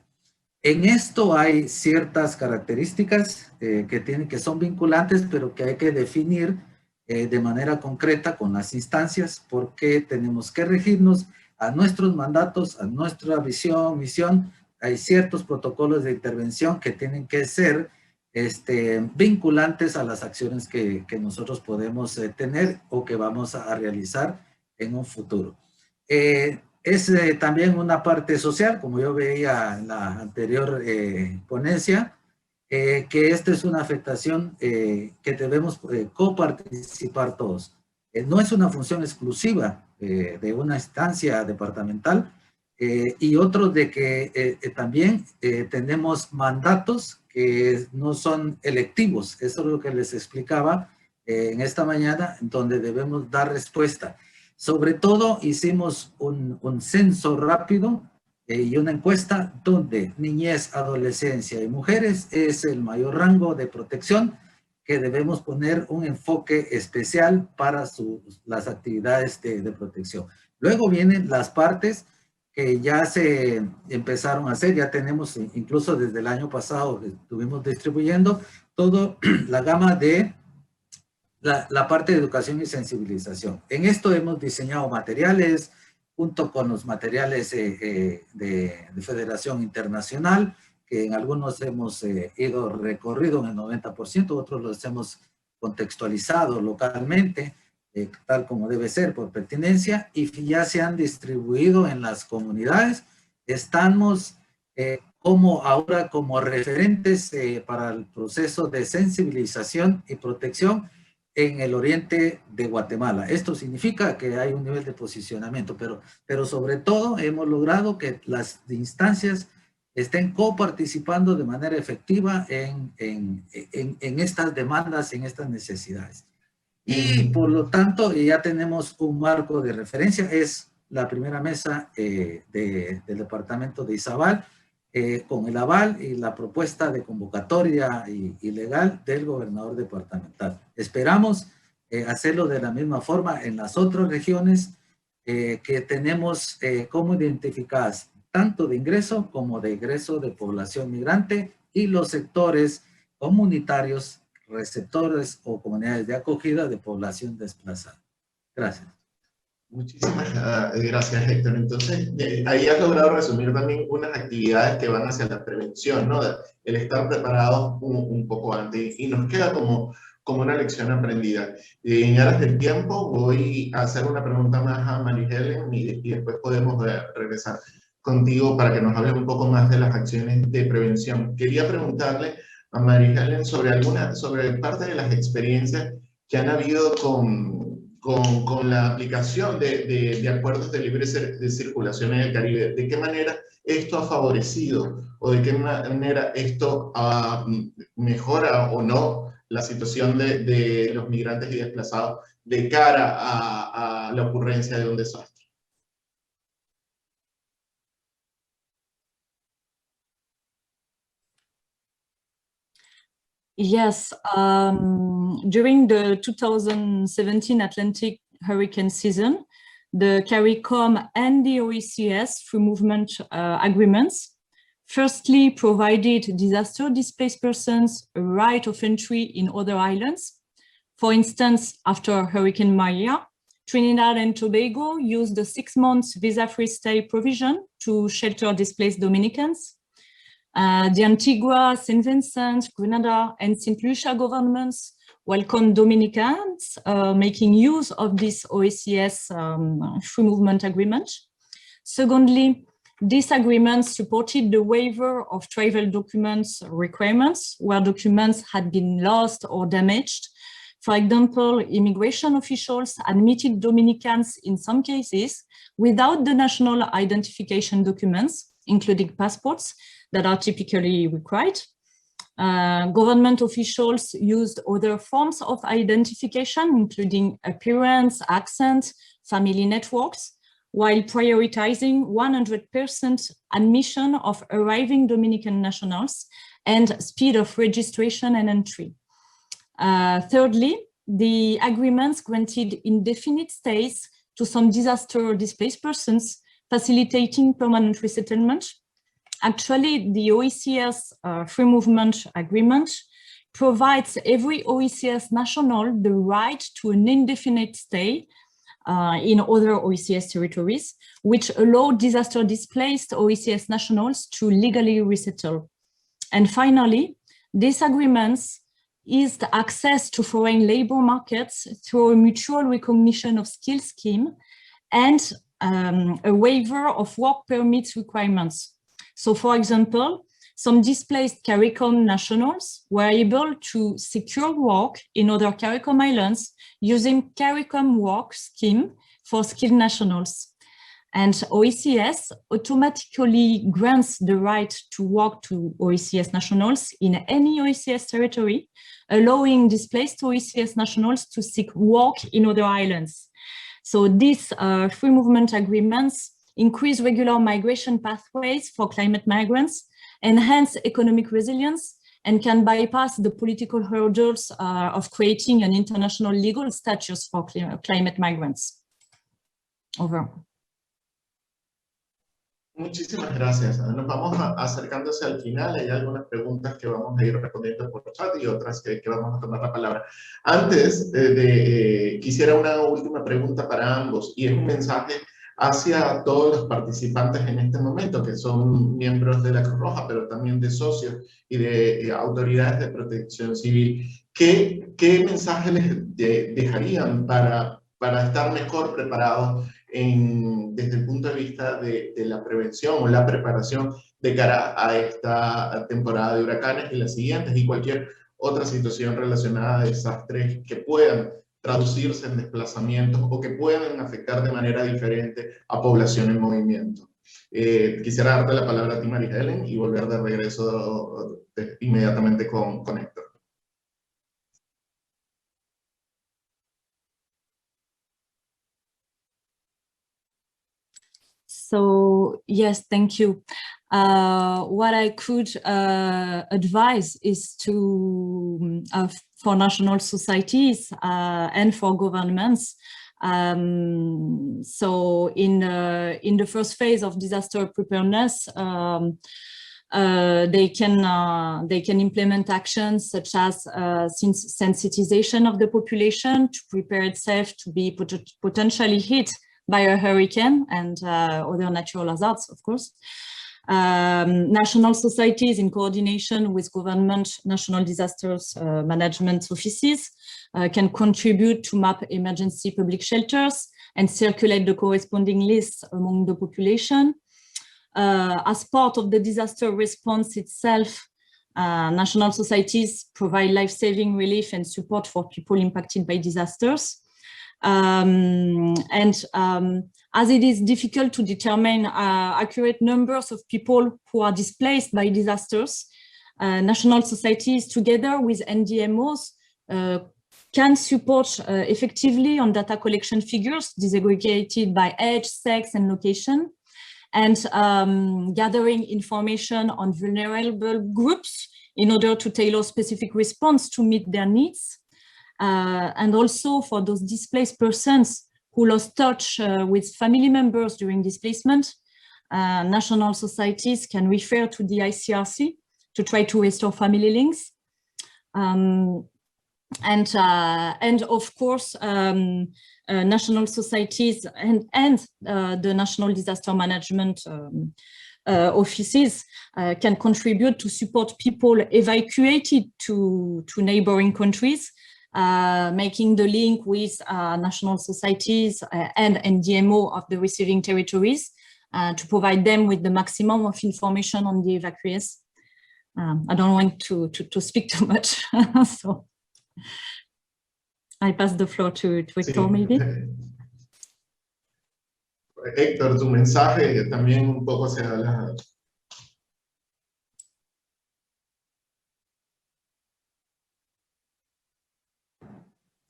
En esto hay ciertas características que son vinculantes, pero que hay que definir de manera concreta con las instancias, porque tenemos que regirnos a nuestros mandatos, a nuestra visión, misión. Hay ciertos protocolos de intervención que tienen que ser vinculantes a las acciones que nosotros podemos tener o que vamos a realizar en un futuro. Es también una parte social, como yo veía en la anterior ponencia, que esta es una afectación que debemos coparticipar todos. No es una función exclusiva de una instancia departamental, y otro de que también tenemos mandatos que no son electivos. Eso es lo que les explicaba en esta mañana, donde debemos dar respuesta. Sobre todo hicimos un censo rápido y una encuesta donde niñez, adolescencia y mujeres es el mayor rango de protección, que debemos poner un enfoque especial para las actividades de protección. Luego vienen las partes que ya se empezaron a hacer, ya tenemos incluso desde el año pasado que estuvimos distribuyendo toda la gama de la parte de educación y sensibilización. En esto hemos diseñado materiales junto con los materiales de Federación Internacional, que en algunos hemos ido recorrido en el 90%, otros los hemos contextualizado localmente, tal como debe ser por pertinencia, y ya se han distribuido en las comunidades. Estamos ahora como referentes para el proceso de sensibilización y protección en el oriente de Guatemala. Esto significa que hay un nivel de posicionamiento, pero sobre todo hemos logrado que las instancias estén coparticipando de manera efectiva en estas demandas, en estas necesidades. Y por lo tanto ya tenemos un marco de referencia, es la primera mesa del departamento de Izabal, con el aval y la propuesta de convocatoria y legal del gobernador departamental. Esperamos hacerlo de la misma forma en las otras regiones que tenemos como identificadas, tanto de ingreso como de egreso de población migrante y los sectores comunitarios, receptores o comunidades de acogida de población desplazada. Gracias. Muchísimas gracias, Héctor. Entonces, ahí has logrado resumir también unas actividades que van hacia la prevención, ¿no? El estar preparados un poco antes. Y nos queda como una lección aprendida. En aras del tiempo, voy a hacer una pregunta más a María Helen y después podemos regresar contigo para que nos hables un poco más de las acciones de prevención. Quería preguntarle a María Helen sobre parte de las experiencias que han habido con la aplicación de acuerdos de libre circulación en el Caribe. ¿De qué manera esto ha favorecido o de qué manera esto mejora o no la situación de los migrantes y desplazados de cara a la ocurrencia de un desastre? Yes, during the 2017 Atlantic hurricane season, the CARICOM and the OECS free movement agreements firstly provided disaster-displaced persons a right of entry in other islands. For instance, after Hurricane Maria, Trinidad and Tobago used the 6 months visa-free stay provision to shelter displaced Dominicans. The Antigua, St. Vincent, Grenada, and St. Lucia governments welcomed Dominicans making use of this OECS free movement agreement. Secondly, this agreement supported the waiver of travel documents requirements where documents had been lost or damaged. For example, immigration officials admitted Dominicans in some cases without the national identification documents, including passports, that are typically required. Government officials used other forms of identification, including appearance, accent, family networks, while prioritizing 100% admission of arriving Dominican nationals and speed of registration and entry. Thirdly, the agreements granted indefinite stays to some disaster-displaced persons, facilitating permanent resettlement. Actually, the OECS free movement agreement provides every OECS national the right to an indefinite stay in other OECS territories, which allow disaster-displaced OECS nationals to legally resettle. And finally, these agreements eased access to foreign labor markets through a mutual recognition of skills scheme and a waiver of work permits requirements. So, for example, some displaced CARICOM nationals were able to secure work in other CARICOM islands using CARICOM work scheme for skilled nationals. And OECS automatically grants the right to work to OECS nationals in any OECS territory, allowing displaced OECS nationals to seek work in other islands. So these free movement agreements increase regular migration pathways for climate migrants, enhance economic resilience, and can bypass the political hurdles of creating an international legal status for climate migrants. Over. Muchísimas gracias. Nos vamos acercándose al final. Hay algunas preguntas que vamos a ir respondiendo por chat y otras que vamos a tomar la palabra. Antes quisiera una última pregunta para ambos, y es un mensaje hacia todos los participantes en este momento, que son miembros de la Cruz Roja, pero también de socios y de autoridades de protección civil. ¿Qué mensaje les dejarían para estar mejor preparados desde el punto de vista de la prevención o la preparación de cara a esta temporada de huracanes y las siguientes, y cualquier otra situación relacionada a desastres que puedan traducirse en desplazamientos o que puedan afectar de manera diferente a población en movimiento? Quisiera darte la palabra a ti, María Helen, y volver de regreso inmediatamente con Héctor. So yes, thank you. What I could advise is to, for national societies and for governments. So in the first phase of disaster preparedness, they can implement actions such as sensitization of the population to prepare itself to be potentially hit by a hurricane and other natural hazards, of course. National societies, in coordination with government national disasters management offices, can contribute to map emergency public shelters and circulate the corresponding lists among the population. As part of the disaster response itself, national societies provide life-saving relief and support for people impacted by disasters. As it is difficult to determine accurate numbers of people who are displaced by disasters, national societies together with NDMOs can support effectively on data collection figures disaggregated by age, sex, and location, and gathering information on vulnerable groups in order to tailor specific response to meet their needs. And also for those displaced persons who lost touch with family members during displacement, national societies can refer to the ICRC to try to restore family links. And of course, national societies and the national disaster management offices can contribute to support people evacuated to neighboring countries, making the link with national societies and NDMO of the receiving territories to provide them with the maximum of information on the evacuees. I don't want to speak too much, so I pass the floor to Héctor, maybe. Héctor, tu mensaje también un poco se habla.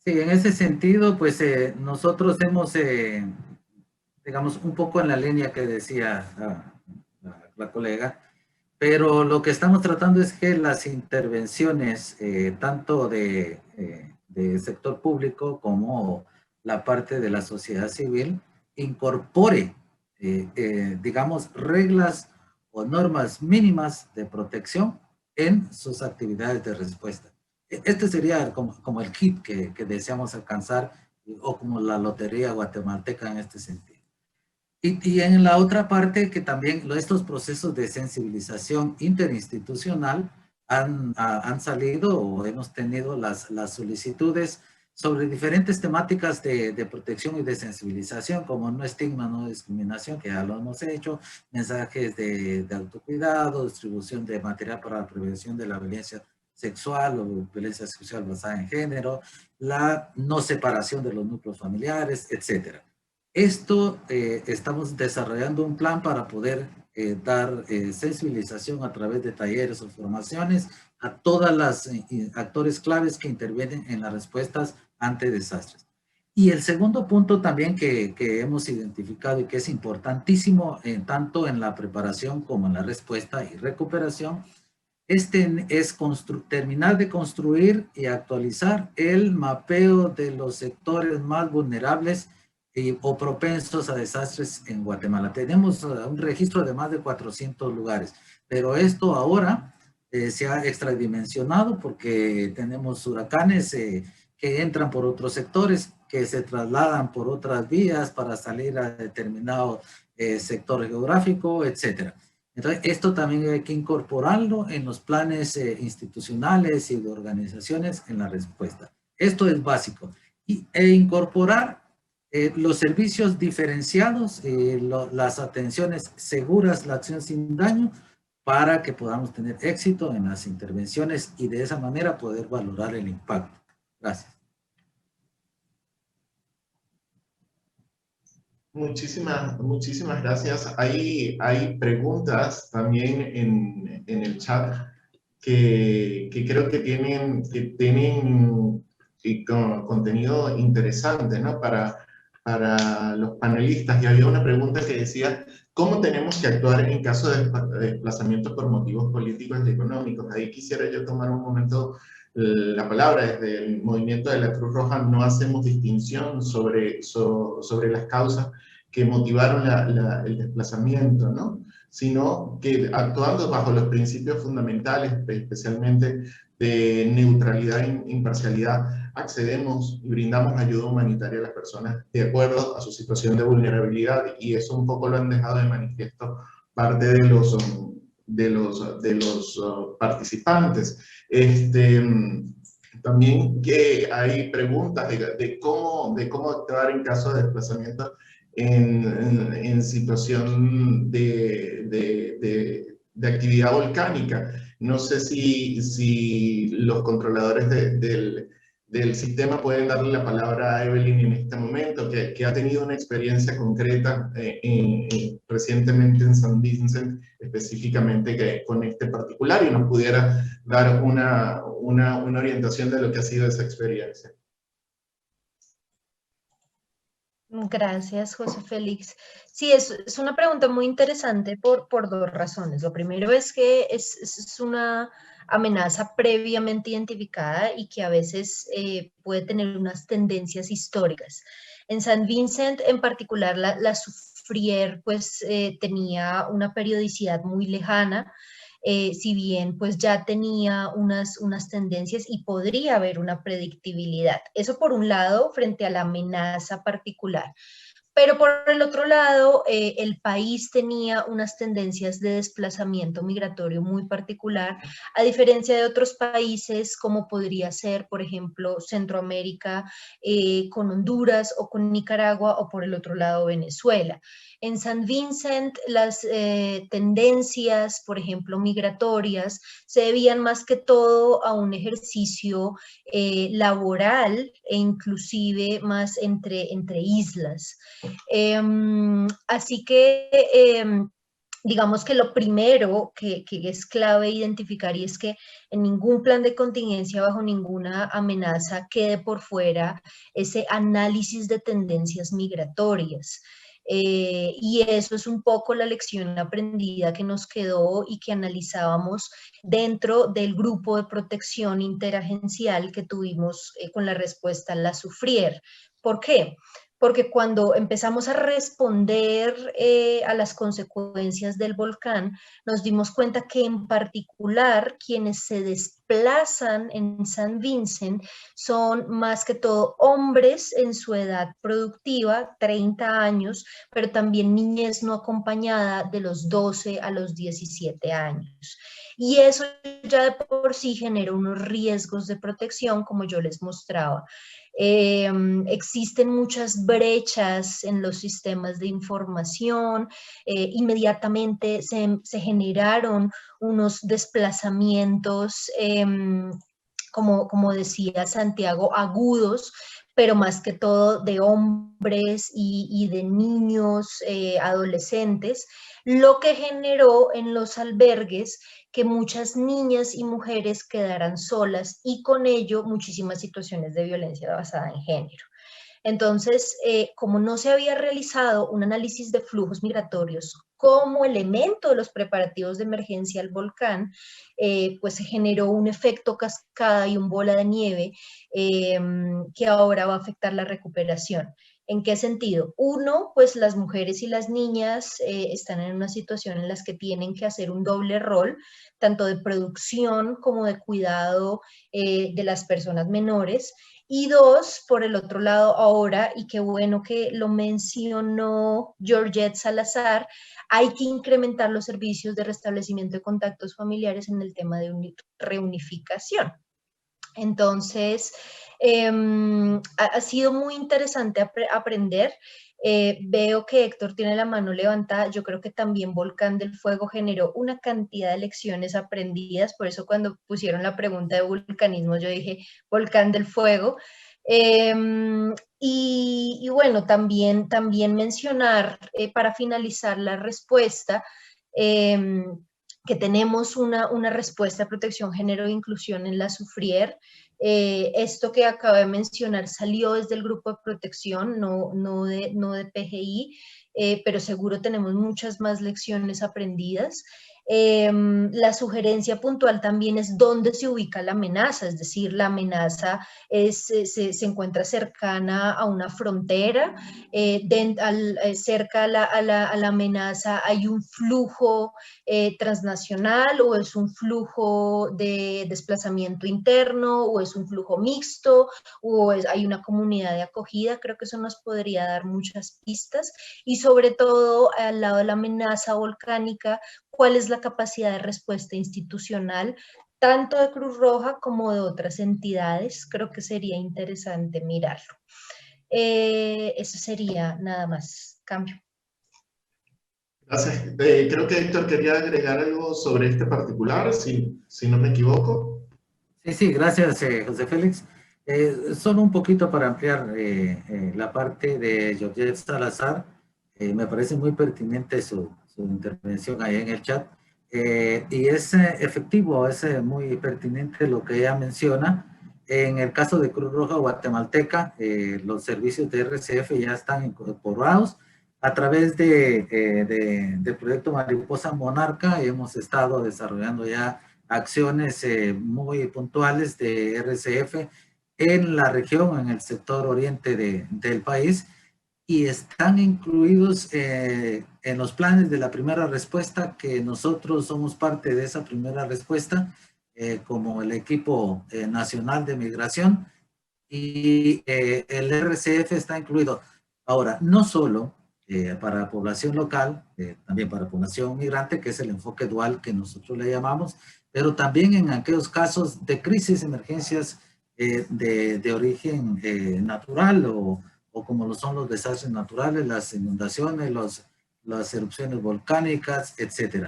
Sí, en ese sentido, pues nosotros hemos, digamos, un poco en la línea que decía la colega, pero lo que estamos tratando es que las intervenciones, tanto de sector público como la parte de la sociedad civil, incorpore, digamos, reglas o normas mínimas de protección en sus actividades de respuesta. Este sería como el hit que deseamos alcanzar, o como la lotería guatemalteca en este sentido. Y en la otra parte, que también estos procesos de sensibilización interinstitucional han salido, o hemos tenido las solicitudes sobre diferentes temáticas de protección y de sensibilización, como no estigma, no discriminación, que ya lo hemos hecho, mensajes de autocuidado, distribución de material para la prevención de la violencia sexual o violencia sexual basada en género, la no separación de los núcleos familiares, etc. Esto estamos desarrollando un plan para poder dar sensibilización a través de talleres o formaciones a todas las actores claves que intervienen en las respuestas ante desastres. Y el segundo punto también que hemos identificado y que es importantísimo tanto en la preparación como en la respuesta y recuperación es terminar de construir y actualizar el mapeo de los sectores más vulnerables o propensos a desastres en Guatemala. Tenemos un registro de más de 400 lugares, pero esto ahora se ha extradimensionado porque tenemos huracanes que entran por otros sectores, que se trasladan por otras vías para salir a determinado sector geográfico, etcétera. Entonces, esto también hay que incorporarlo en los planes institucionales y de organizaciones en la respuesta. Esto es básico. E incorporar los servicios diferenciados, las atenciones seguras, la acción sin daño, para que podamos tener éxito en las intervenciones y de esa manera poder valorar el impacto. Gracias. Muchísimas gracias. Hay preguntas también en el chat que creo que tienen contenido interesante, ¿no? Para los panelistas. Y había una pregunta que decía, ¿cómo tenemos que actuar en caso de desplazamiento por motivos políticos y económicos? Ahí quisiera yo tomar un momento la palabra. Desde el movimiento de la Cruz Roja no hacemos distinción sobre las causas que motivaron el desplazamiento, ¿no? Sino que actuando bajo los principios fundamentales, especialmente de neutralidad e imparcialidad, accedemos y brindamos ayuda humanitaria a las personas de acuerdo a su situación de vulnerabilidad, y eso un poco lo han dejado de manifiesto parte de los participantes. También que hay preguntas de cómo actuar en caso de desplazamiento en situación de actividad volcánica. No sé si los controladores del sistema pueden darle la palabra a Evelyn en este momento, que ha tenido una experiencia concreta recientemente en San Vincent, específicamente con este particular, y nos pudiera dar una orientación de lo que ha sido esa experiencia. Gracias, José Félix. Sí, es una pregunta muy interesante por dos razones. Lo primero es que es una amenaza previamente identificada y que a veces puede tener unas tendencias históricas. En San Vincent, en particular, la Soufrière pues tenía una periodicidad muy lejana, si bien pues ya tenía unas tendencias y podría haber una predictibilidad. Eso por un lado, frente a la amenaza particular. Pero por el otro lado, el país tenía unas tendencias de desplazamiento migratorio muy particular, a diferencia de otros países como podría ser, por ejemplo, Centroamérica, con Honduras o con Nicaragua, o por el otro lado Venezuela. En San Vincent las tendencias, por ejemplo, migratorias, se debían más que todo a un ejercicio laboral e inclusive más entre islas. Así que digamos que lo primero que es clave identificar, y es que en ningún plan de contingencia, bajo ninguna amenaza, quede por fuera ese análisis de tendencias migratorias. Y eso es un poco la lección aprendida que nos quedó y que analizábamos dentro del grupo de protección interagencial que tuvimos con la respuesta a la Soufrière. ¿Por qué? Porque cuando empezamos a responder a las consecuencias del volcán, nos dimos cuenta que en particular quienes se desplazan en San Vincent son más que todo hombres en su edad productiva, 30 años, pero también niñez no acompañada de los 12 a los 17 años. Y eso ya de por sí genera unos riesgos de protección, como yo les mostraba. Existen muchas brechas en los sistemas de información, inmediatamente se generaron unos desplazamientos, como decía Santiago, agudos, pero más que todo de hombres y de niños, adolescentes, lo que generó en los albergues que muchas niñas y mujeres quedaran solas, y con ello muchísimas situaciones de violencia basada en género. Entonces, como no se había realizado un análisis de flujos migratorios como elemento de los preparativos de emergencia al volcán, pues se generó un efecto cascada y un bola de nieve que ahora va a afectar la recuperación. ¿En qué sentido? Uno, pues las mujeres y las niñas están en una situación en la que tienen que hacer un doble rol, tanto de producción como de cuidado de las personas menores. Y dos, por el otro lado ahora, y qué bueno que lo mencionó Georgette Salazar, hay que incrementar los servicios de restablecimiento de contactos familiares en el tema de reunificación. Entonces, ha sido muy interesante aprender. Veo que Héctor tiene la mano levantada. Yo creo que también Volcán del Fuego generó una cantidad de lecciones aprendidas. Por eso cuando pusieron la pregunta de vulcanismo, yo dije Volcán del Fuego. Y bueno, también mencionar, para finalizar la respuesta, que tenemos una respuesta de protección, género e inclusión en la SUFRIER. Esto que acabo de mencionar salió desde el grupo de protección, no de PGI, pero seguro tenemos muchas más lecciones aprendidas. La sugerencia puntual también es dónde se ubica la amenaza, es decir, la amenaza se encuentra cercana a una frontera, cerca a la amenaza hay un flujo transnacional, o es un flujo de desplazamiento interno, o es un flujo mixto, o hay una comunidad de acogida. Creo que eso nos podría dar muchas pistas, y sobre todo al lado de la amenaza volcánica, cuál es la capacidad de respuesta institucional, tanto de Cruz Roja como de otras entidades. Creo que sería interesante mirarlo. Eso sería nada más. Cambio. Gracias. Creo que Héctor quería agregar algo sobre este particular, si no me equivoco. Sí, gracias, José Félix. Solo un poquito para ampliar la parte de Georgette Salazar. Me parece muy pertinente su intervención ahí en el chat. Y es efectivo, es muy pertinente lo que ella menciona. En el caso de Cruz Roja Guatemalteca, los servicios de RCF ya están incorporados. A través del proyecto Mariposa Monarca hemos estado desarrollando ya acciones muy puntuales de RCF en la región, en el sector oriente del país, y están incluidos en los planes de la primera respuesta, que nosotros somos parte de esa primera respuesta como el equipo nacional de migración, y el RCF está incluido. Ahora, no solo para población local, también para población migrante, que es el enfoque dual que nosotros le llamamos, pero también en aquellos casos de crisis, emergencias de origen natural, o como lo son los desastres naturales, las inundaciones, las erupciones volcánicas, etc.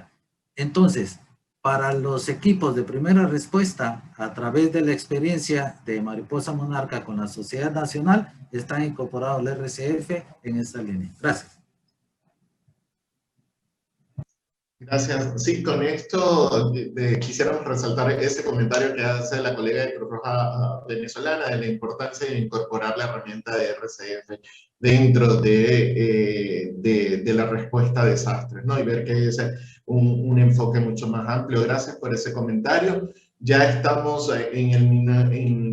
Entonces, para los equipos de primera respuesta, a través de la experiencia de Mariposa Monarca con la Sociedad Nacional, está incorporado el RCF en esta línea. Gracias. Gracias. Sí, con esto quisiéramos resaltar ese comentario que hace la colega de Cruz Roja venezolana de la importancia de incorporar la herramienta de RCF dentro de la respuesta a desastres, ¿no? Y ver que es un enfoque mucho más amplio. Gracias por ese comentario. Ya estamos en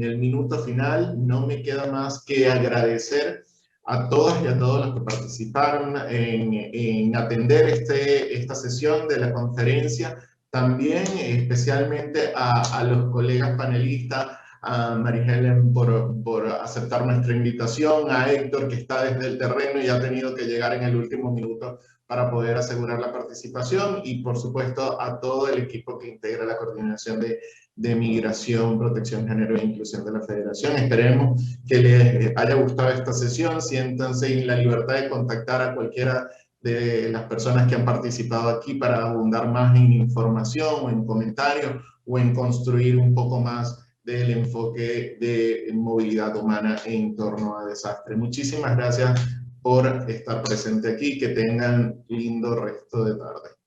el minuto final. No me queda más que agradecer a todas y a todos los que participaron en atender esta sesión de la conferencia. También especialmente a los colegas panelistas, a María Helen por aceptar nuestra invitación, a Héctor, que está desde el terreno y ha tenido que llegar en el último minuto para poder asegurar la participación, y por supuesto a todo el equipo que integra la coordinación de migración, protección, género e inclusión de la Federación. Esperemos que les haya gustado esta sesión. Siéntanse en la libertad de contactar a cualquiera de las personas que han participado aquí para abundar más en información o en comentarios, o en construir un poco más del enfoque de movilidad humana en torno a desastres. Muchísimas gracias por estar presente aquí. Que tengan lindo resto de tarde.